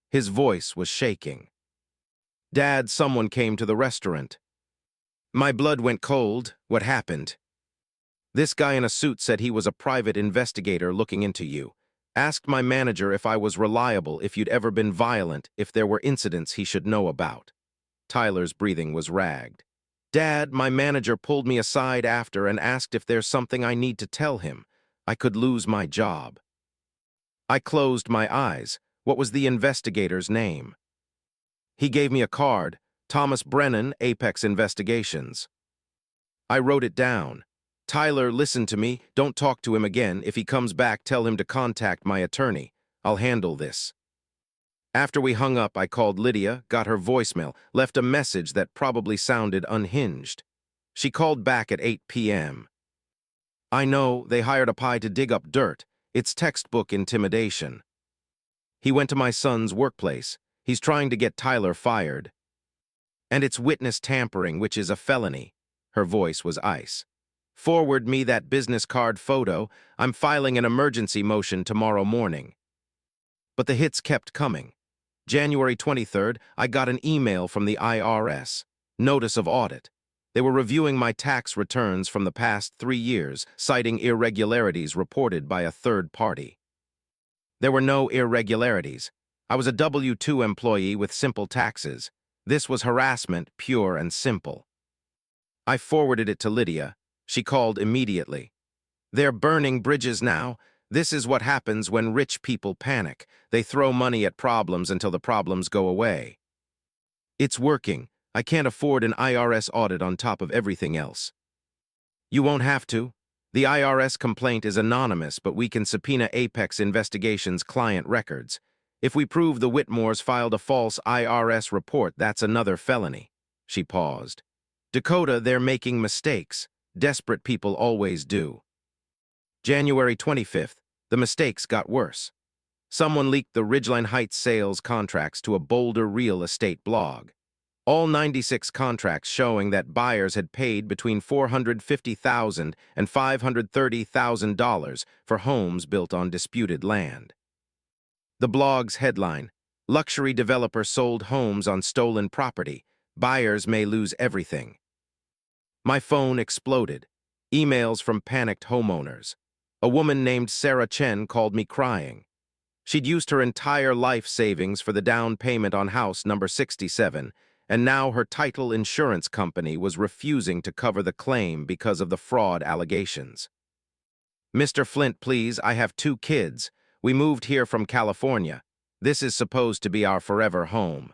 His voice was shaking. Dad, someone came to the restaurant. My blood went cold. What happened? This guy in a suit said he was a private investigator looking into you. Asked my manager if I was reliable, if you'd ever been violent, if there were incidents he should know about. Tyler's breathing was ragged. Dad, my manager pulled me aside after and asked if there's something I need to tell him. I could lose my job. I closed my eyes. What was the investigator's name? He gave me a card. Thomas Brennan, Apex Investigations. I wrote it down. Tyler, listen to me. Don't talk to him again. If he comes back, tell him to contact my attorney. I'll handle this. After we hung up, I called Lydia, got her voicemail, left a message that probably sounded unhinged. She called back at 8 p.m. I know, they hired a pie to dig up dirt. It's textbook intimidation. He went to my son's workplace. He's trying to get Tyler fired. And it's witness tampering, which is a felony. Her voice was ice. Forward me that business card photo. I'm filing an emergency motion tomorrow morning. But the hits kept coming. January 23rd, I got an email from the IRS. Notice of audit. They were reviewing my tax returns from the past 3 years, citing irregularities reported by a third party. There were no irregularities. I was a W-2 employee with simple taxes. This was harassment, pure and simple. I forwarded it to Lydia. She called immediately. They're burning bridges now. This is what happens when rich people panic. They throw money at problems until the problems go away. It's working. I can't afford an IRS audit on top of everything else. You won't have to. The IRS complaint is anonymous, but we can subpoena Apex Investigations' client records. If we prove the Whitmores filed a false IRS report, that's another felony. She paused. Dakota, they're making mistakes. Desperate people always do. January 25th, the mistakes got worse. Someone leaked the Ridgeline Heights sales contracts to a Boulder real estate blog. All 96 contracts showing that buyers had paid between $450,000 and $530,000 for homes built on disputed land. The blog's headline, Luxury Developer Sold Homes on Stolen Property. Buyers may lose everything. My phone exploded. Emails from panicked homeowners. A woman named Sarah Chen called me crying. She'd used her entire life savings for the down payment on house number 67, and now her title insurance company was refusing to cover the claim because of the fraud allegations. Mr. Flint, please, I have 2 kids. We moved here from California. This is supposed to be our forever home.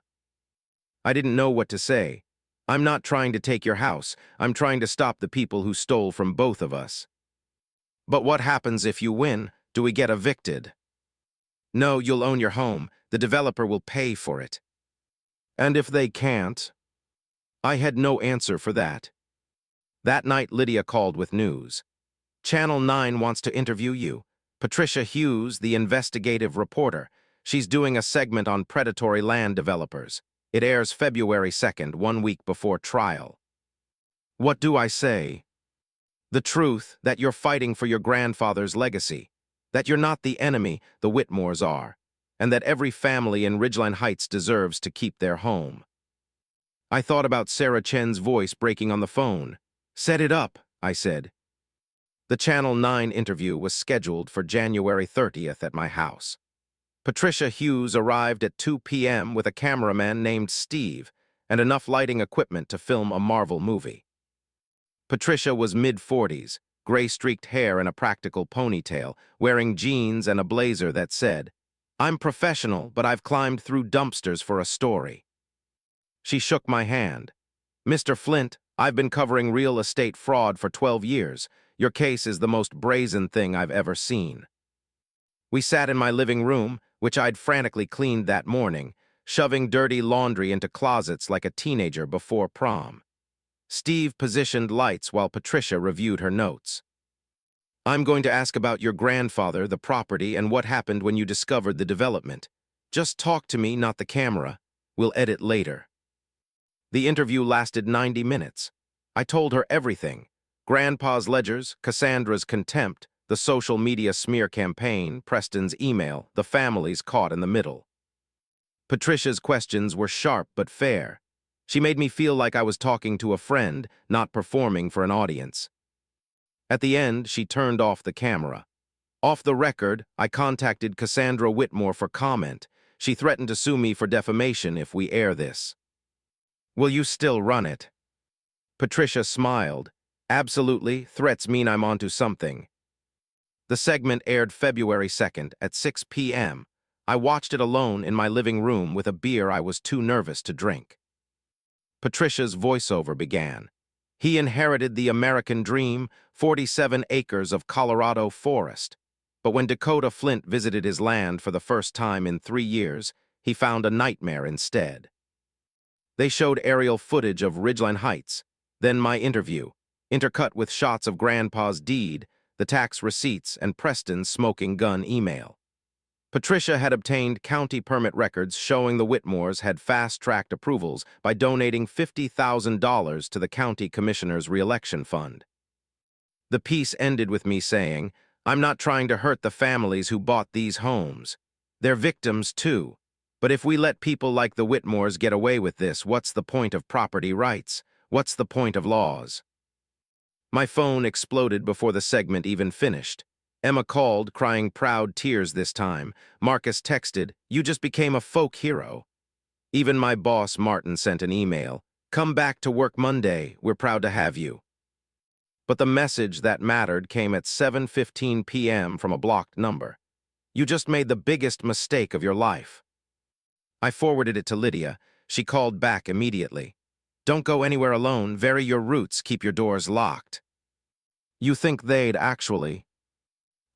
I didn't know what to say. I'm not trying to take your house. I'm trying to stop the people who stole from both of us. But what happens if you win? Do we get evicted? No, you'll own your home. The developer will pay for it. And if they can't? I had no answer for that. That night, Lydia called with news. Channel 9 wants to interview you. Patricia Hughes, the investigative reporter. She's doing a segment on predatory land developers. It airs February 2nd, 1 week before trial. What do I say? The truth, that you're fighting for your grandfather's legacy, that you're not the enemy, the Whitmores are, and that every family in Ridgeline Heights deserves to keep their home. I thought about Sarah Chen's voice breaking on the phone. Set it up, I said. The Channel 9 interview was scheduled for January 30th at my house. Patricia Hughes arrived at 2 p.m. with a cameraman named Steve, and enough lighting equipment to film a Marvel movie. Patricia was mid-40s, gray-streaked hair and a practical ponytail, wearing jeans and a blazer that said, "I'm professional, but I've climbed through dumpsters for a story." She shook my hand. "Mr. Flint, I've been covering real estate fraud for 12 years. Your case is the most brazen thing I've ever seen." We sat in my living room, which I'd frantically cleaned that morning, shoving dirty laundry into closets like a teenager before prom. Steve positioned lights while Patricia reviewed her notes. "I'm going to ask about your grandfather, the property, and what happened when you discovered the development. Just talk to me, not the camera. We'll edit later." The interview lasted 90 minutes. I told her everything: Grandpa's ledgers, Cassandra's contempt, the social media smear campaign, Preston's email, the families caught in the middle. Patricia's questions were sharp but fair. She made me feel like I was talking to a friend, not performing for an audience. At the end, she turned off the camera. Off the record, I contacted Cassandra Whitmore for comment. She threatened to sue me for defamation if we air this. "Will you still run it?" Patricia smiled. "Absolutely, threats mean I'm onto something." The segment aired February 2nd at 6 p.m. I watched it alone in my living room with a beer I was too nervous to drink. Patricia's voiceover began. "He inherited the American dream, 47 acres of Colorado forest. But when Dakota Flint visited his land for the first time in 3 years, he found a nightmare instead." They showed aerial footage of Ridgeline Heights, then my interview, intercut with shots of Grandpa's deed, the tax receipts, and Preston's smoking gun email. Patricia had obtained county permit records showing the Whitmores had fast-tracked approvals by donating $50,000 to the county commissioner's reelection fund. The piece ended with me saying, "I'm not trying to hurt the families who bought these homes. They're victims too. But if we let people like the Whitmores get away with this, what's the point of property rights? What's the point of laws?" My phone exploded before the segment even finished. Emma called, crying proud tears this time. Marcus texted, "You just became a folk hero." Even my boss, Martin, sent an email. "Come back to work Monday. We're proud to have you." But the message that mattered came at 7:15 p.m. from a blocked number. "You just made the biggest mistake of your life." I forwarded it to Lydia. She called back immediately. "Don't go anywhere alone. Vary your routes. Keep your doors locked." "You think they'd actually?"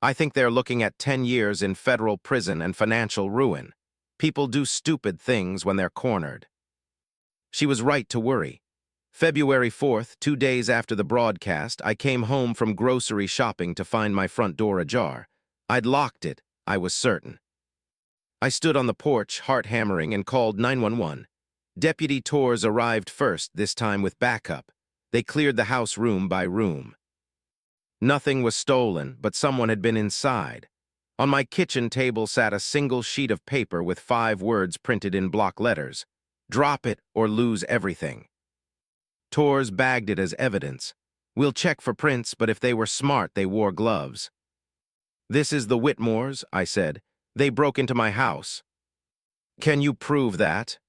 "I think they're looking at 10 years in federal prison and financial ruin. People do stupid things when they're cornered." She was right to worry. February 4th, 2 days after the broadcast, I came home from grocery shopping to find my front door ajar. I'd locked it, I was certain. I stood on the porch, heart hammering, and called 911. Deputy Torres arrived first, this time with backup. They cleared the house room by room. Nothing was stolen, but someone had been inside. On my kitchen table sat a single sheet of paper with 5 words printed in block letters: "Drop it or lose everything." Torres bagged it as evidence. "We'll check for prints, but if they were smart, they wore gloves." "This is the Whitmores," I said. "They broke into my house." "Can you prove that?"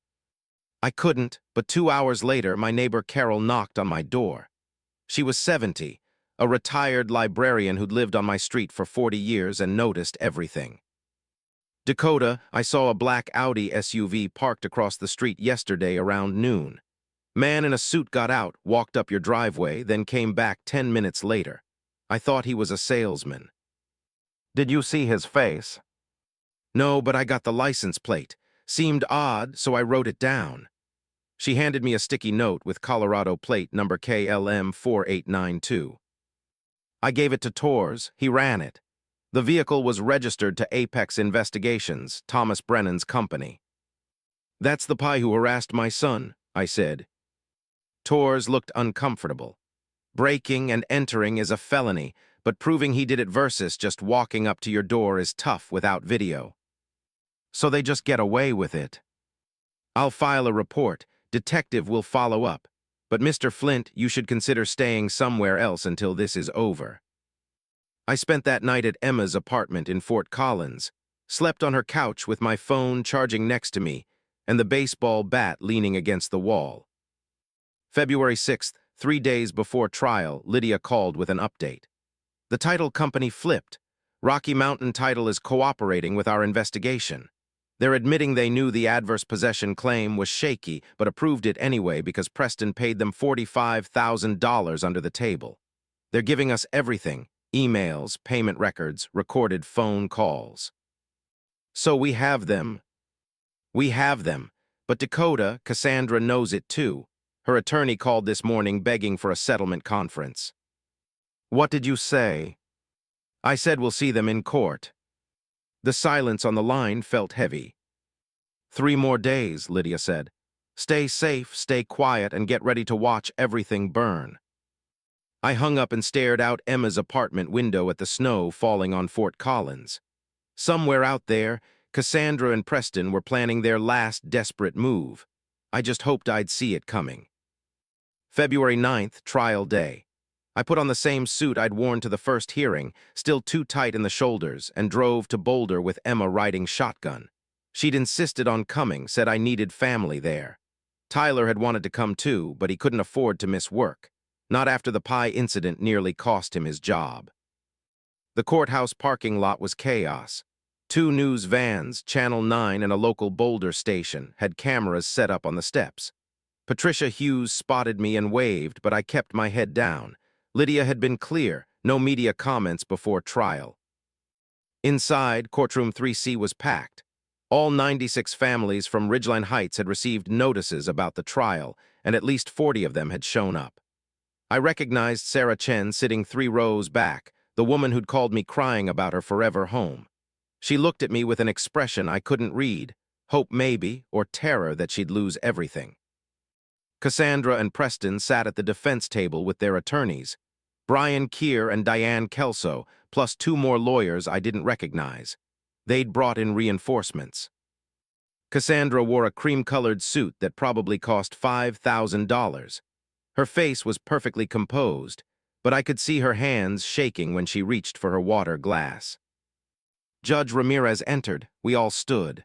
I couldn't, but 2 hours later, my neighbor Carol knocked on my door. She was 70, a retired librarian who'd lived on my street for 40 years and noticed everything. "Dakota, I saw a black Audi SUV parked across the street yesterday around noon. Man in a suit got out, walked up your driveway, then came back 10 minutes later. I thought he was a salesman." "Did you see his face?" "No, but I got the license plate. Seemed odd, so I wrote it down." She handed me a sticky note with Colorado plate number KLM 4892. I gave it to Torres. He ran it. The vehicle was registered to Apex Investigations, Thomas Brennan's company. "That's the pie who harassed my son," I said. Torres looked uncomfortable. "Breaking and entering is a felony, but proving he did it versus just walking up to your door is tough without video." "So they just get away with it?" "I'll file a report. Detective will follow up. But Mr. Flint, you should consider staying somewhere else until this is over." I spent that night at Emma's apartment in Fort Collins, slept on her couch with my phone charging next to me, and the baseball bat leaning against the wall. February 6th, 3 days before trial, Lydia called with an update. The title company flipped. Rocky Mountain Title is cooperating with our investigation. They're admitting they knew the adverse possession claim was shaky, but approved it anyway because Preston paid them $45,000 under the table. They're giving us everything: emails, payment records, recorded phone calls. So we have them. We have them. But Dakota, Cassandra, knows it too. Her attorney called this morning begging for a settlement conference. What did you say? I said we'll see them in court. The silence on the line felt heavy. 3 more days, Lydia said. Stay safe, stay quiet, and get ready to watch everything burn. I hung up and stared out Emma's apartment window at the snow falling on Fort Collins. Somewhere out there, Cassandra and Preston were planning their last desperate move. I just hoped I'd see it coming. February 9th, trial day. I put on the same suit I'd worn to the first hearing, still too tight in the shoulders, and drove to Boulder with Emma riding shotgun. She'd insisted on coming, said I needed family there. Tyler had wanted to come too, but he couldn't afford to miss work. Not after the pie incident nearly cost him his job. The courthouse parking lot was chaos. 2 news vans, Channel 9 and a local Boulder station, had cameras set up on the steps. Patricia Hughes spotted me and waved, but I kept my head down. Lydia had been clear, no media comments before trial. Inside, courtroom 3C was packed. All 96 families from Ridgeline Heights had received notices about the trial, and at least 40 of them had shown up. I recognized Sarah Chen sitting 3 rows back, the woman who'd called me crying about her forever home. She looked at me with an expression I couldn't read, hope maybe, or terror that she'd lose everything. Cassandra and Preston sat at the defense table with their attorneys, Brian Keir and Diane Kelso, plus 2 more lawyers I didn't recognize. They'd brought in reinforcements. Cassandra wore a cream-colored suit that probably cost $5,000. Her face was perfectly composed, but I could see her hands shaking when she reached for her water glass. Judge Ramirez entered. We all stood.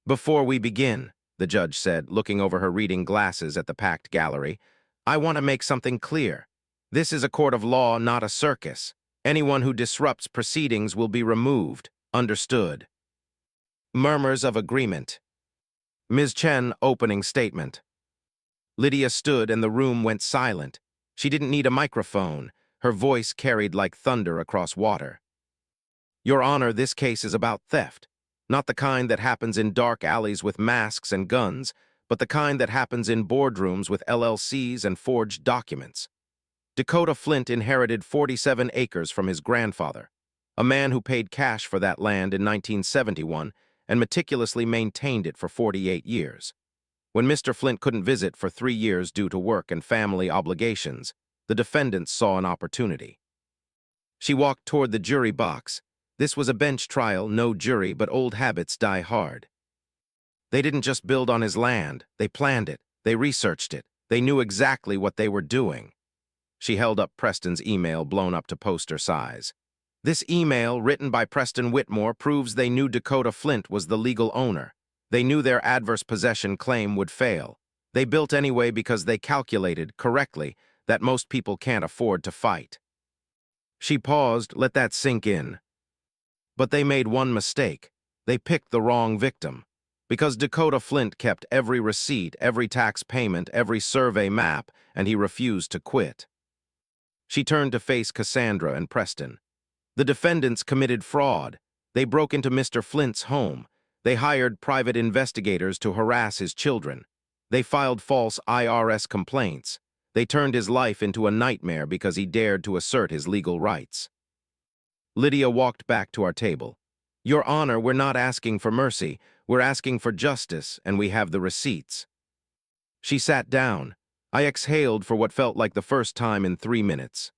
Before we begin, the judge said, looking over her reading glasses at the packed gallery, I want to make something clear. This is a court of law, not a circus. Anyone who disrupts proceedings will be removed. Understood. Murmurs of agreement. Ms. Chen, opening statement. Lydia stood and the room went silent. She didn't need a microphone. Her voice carried like thunder across water. Your Honor, this case is about theft. Not the kind that happens in dark alleys with masks and guns, but the kind that happens in boardrooms with LLCs and forged documents. Dakota Flint inherited 47 acres from his grandfather, a man who paid cash for that land in 1971 and meticulously maintained it for 48 years. When Mr. Flint couldn't visit for 3 years due to work and family obligations, the defendants saw an opportunity. She walked toward the jury box. This was a bench trial, no jury, but old habits die hard. They didn't just build on his land, they planned it, they researched it, they knew exactly what they were doing. She held up Preston's email blown up to poster size. This email, written by Preston Whitmore, proves they knew Dakota Flint was the legal owner. They knew their adverse possession claim would fail. They built anyway because they calculated, correctly, that most people can't afford to fight. She paused, let that sink in. But they made one mistake. They picked the wrong victim. Because Dakota Flint kept every receipt, every tax payment, every survey map, and he refused to quit. She turned to face Cassandra and Preston. The defendants committed fraud. They broke into Mr. Flint's home. They hired private investigators to harass his children. They filed false IRS complaints. They turned his life into a nightmare because he dared to assert his legal rights. Lydia walked back to our table. Your Honor, we're not asking for mercy. We're asking for justice, and we have the receipts. She sat down. I exhaled for what felt like the first time in 3 minutes.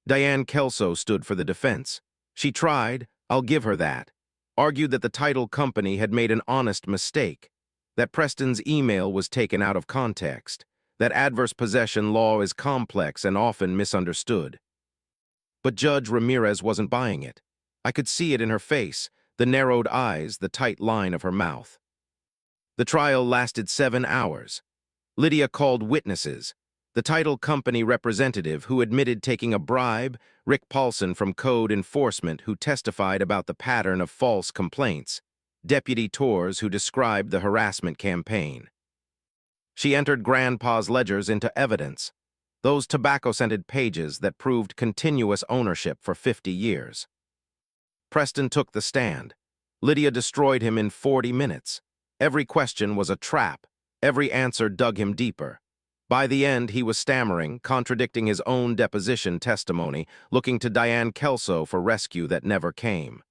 Diane Kelso stood for the defense. She tried, I'll give her that, argued that the title company had made an honest mistake, that Preston's email was taken out of context, that adverse possession law is complex and often misunderstood. But Judge Ramirez wasn't buying it. I could see it in her face, the narrowed eyes, the tight line of her mouth. The trial lasted 7 hours. Lydia called witnesses. The title company representative who admitted taking a bribe, Rick Paulson from Code Enforcement who testified about the pattern of false complaints, Deputy Torres who described the harassment campaign. She entered Grandpa's ledgers into evidence, those tobacco-scented pages that proved continuous ownership for 50 years. Preston took the stand. Lydia destroyed him in 40 minutes. Every question was a trap. Every answer dug him deeper. By the end, he was stammering, contradicting his own deposition testimony, looking to Diane Kelso for rescue that never came.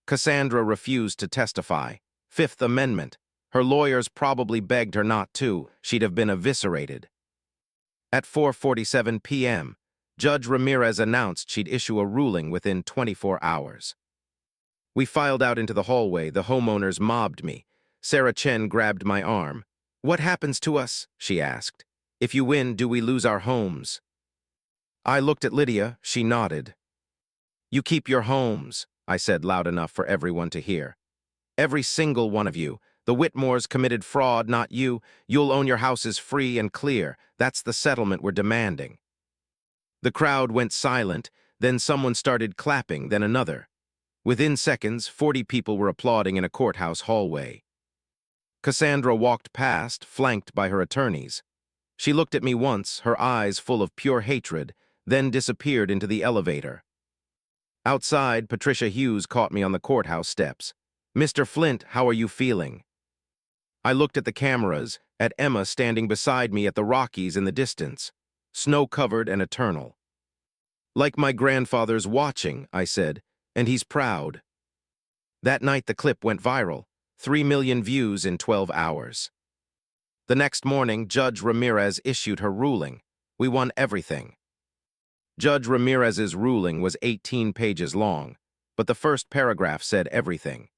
Cassandra refused to testify. Fifth Amendment. Her lawyers probably begged her not to. She'd have been eviscerated. At 4:47 p.m., Judge Ramirez announced she'd issue a ruling within 24 hours. We filed out into the hallway. The homeowners mobbed me. Sarah Chen grabbed my arm. "What happens to us?" she asked. "If you win, do we lose our homes?" I looked at Lydia. She nodded. "You keep your homes," I said loud enough for everyone to hear. "Every single one of you. The Whitmores committed fraud, not you. You'll own your houses free and clear. That's the settlement we're demanding." The crowd went silent, then someone started clapping, then another. Within seconds, 40 people were applauding in a courthouse hallway. Cassandra walked past, flanked by her attorneys. She looked at me once, her eyes full of pure hatred, then disappeared into the elevator. Outside, Patricia Hughes caught me on the courthouse steps. "Mr. Flint, how are you feeling?" I looked at the cameras, at Emma standing beside me at the Rockies in the distance, snow-covered and eternal. "Like my grandfather's watching," I said, "and he's proud." That night the clip went viral, 3 million views in 12 hours. The next morning, Judge Ramirez issued her ruling. We won everything. Judge Ramirez's ruling was 18 pages long, but the first paragraph said everything.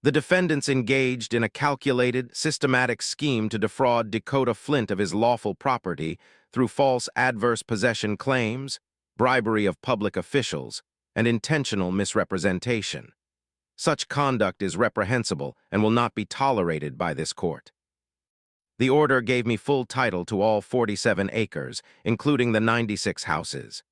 The defendants engaged in a calculated, systematic scheme to defraud Dakota Flint of his lawful property through false adverse possession claims, bribery of public officials, and intentional misrepresentation. Such conduct is reprehensible and will not be tolerated by this court. The order gave me full title to all 47 acres, including the 96 houses.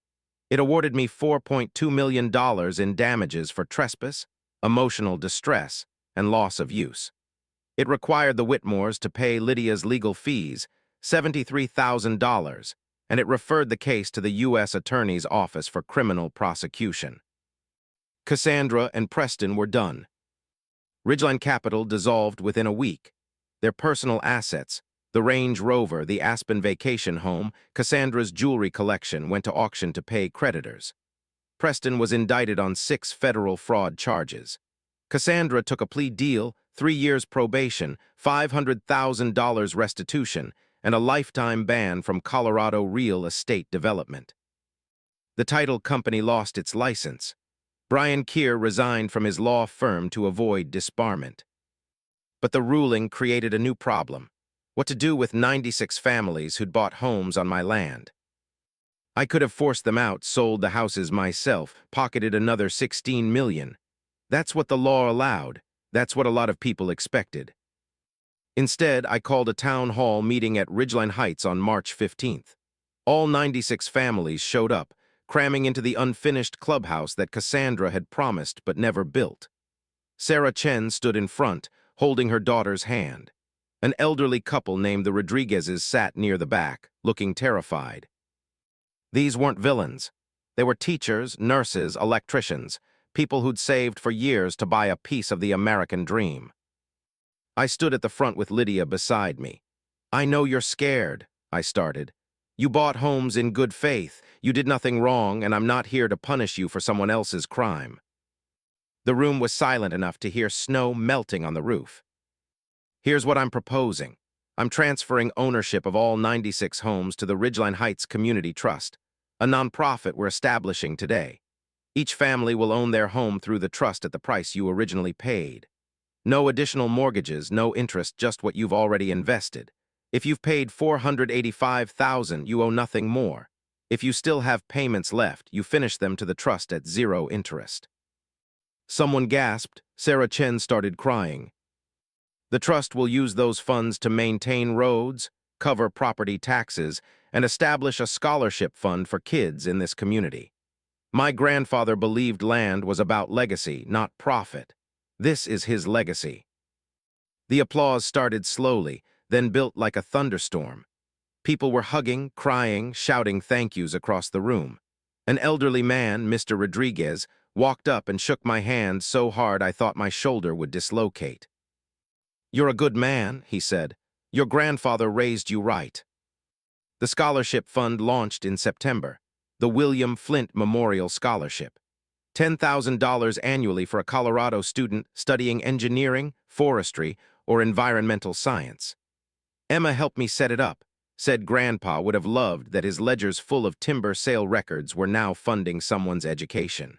It awarded me $4.2 million in damages for trespass, emotional distress, and loss of use. It required the Whitmores to pay Lydia's legal fees, $73,000, and it referred the case to the U.S. Attorney's Office for criminal prosecution. Cassandra and Preston were done. Ridgeline Capital dissolved within a week. Their personal assets, the Range Rover, the Aspen vacation home, Cassandra's jewelry collection went to auction to pay creditors. Preston was indicted on 6 federal fraud charges. Cassandra took a plea deal, 3 years probation, $500,000 restitution, and a lifetime ban from Colorado real estate development. The title company lost its license. Brian Keir resigned from his law firm to avoid disbarment. But the ruling created a new problem: what to do with 96 families who'd bought homes on my land. I could have forced them out, sold the houses myself, pocketed another $16 million. That's what the law allowed. That's what a lot of people expected. Instead, I called a town hall meeting at Ridgeline Heights on March 15th. All 96 families showed up, cramming into the unfinished clubhouse that Cassandra had promised but never built. Sarah Chen stood in front, holding her daughter's hand. An elderly couple named the Rodriguezes sat near the back, looking terrified. These weren't villains. They were teachers, nurses, electricians, people who'd saved for years to buy a piece of the American dream. I stood at the front with Lydia beside me. "I know you're scared," I started. "You bought homes in good faith. You did nothing wrong, and I'm not here to punish you for someone else's crime." The room was silent enough to hear snow melting on the roof. "Here's what I'm proposing. I'm transferring ownership of all 96 homes to the Ridgeline Heights Community Trust, a nonprofit we're establishing today. Each family will own their home through the trust at the price you originally paid. No additional mortgages, no interest, just what you've already invested. If you've paid $485,000, you owe nothing more. If you still have payments left, you finish them to the trust at 0 interest." Someone gasped. Sarah Chen started crying. The trust will use those funds to maintain roads, cover property taxes, and establish a scholarship fund for kids in this community. My grandfather believed land was about legacy, not profit. This is his legacy. The applause started slowly, then built like a thunderstorm. People were hugging, crying, shouting thank yous across the room. An elderly man, Mr. Rodriguez, walked up and shook my hand so hard I thought my shoulder would dislocate. "You're a good man," he said. "Your grandfather raised you right." The scholarship fund launched in September, the William Flint Memorial Scholarship. $10,000 annually for a Colorado student studying engineering, forestry, or environmental science. Emma helped me set it up, said Grandpa would have loved that his ledgers full of timber sale records were now funding someone's education.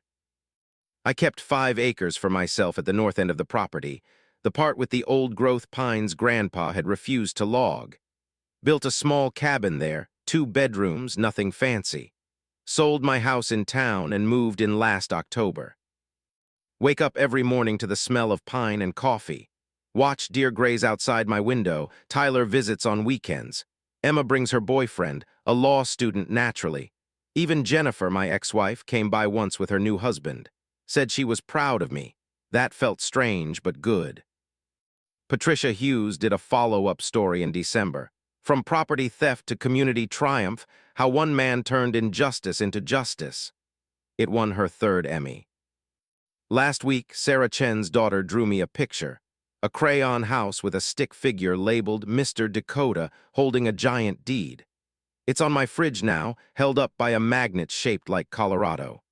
I kept 5 acres for myself at the north end of the property, the part with the old-growth pines Grandpa had refused to log. Built a small cabin there, 2 bedrooms, nothing fancy. Sold my house in town and moved in last October. Wake up every morning to the smell of pine and coffee. Watch deer graze outside my window. Tyler visits on weekends. Emma brings her boyfriend, a law student naturally. Even Jennifer, my ex-wife, came by once with her new husband. Said she was proud of me. That felt strange but good. Patricia Hughes did a follow-up story in December. From property theft to community triumph, how one man turned injustice into justice. It won her 3rd Emmy. Last week, Sarah Chen's daughter drew me a picture. A crayon house with a stick figure labeled Mr. Dakota holding a giant deed. It's on my fridge now, held up by a magnet shaped like Colorado.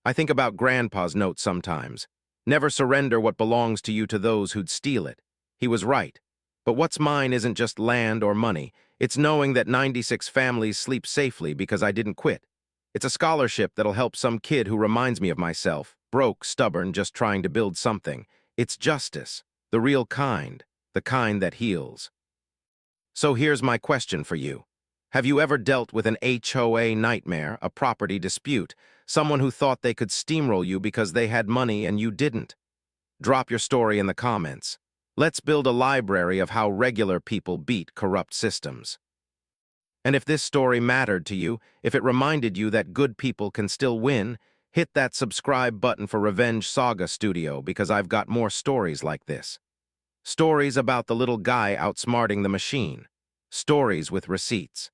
I think about Grandpa's note sometimes. Never surrender what belongs to you to those who'd steal it. He was right. But what's mine isn't just land or money. It's knowing that 96 families sleep safely because I didn't quit. It's a scholarship that'll help some kid who reminds me of myself, broke, stubborn, just trying to build something. It's justice, the real kind, the kind that heals. So here's my question for you. Have you ever dealt with an HOA nightmare, a property dispute, someone who thought they could steamroll you because they had money and you didn't? Drop your story in the comments. Let's build a library of how regular people beat corrupt systems. And if this story mattered to you, if it reminded you that good people can still win, hit that subscribe button for Revenge Saga Studio because I've got more stories like this. Stories about the little guy outsmarting the machine. Stories with receipts.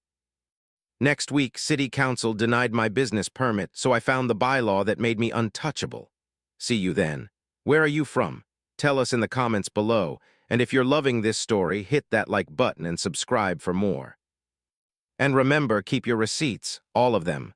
Next week, City Council denied my business permit, so I found the bylaw that made me untouchable. See you then. Where are you from? Tell us in the comments below, and if you're loving this story, hit that like button and subscribe for more. And remember, keep your receipts, all of them.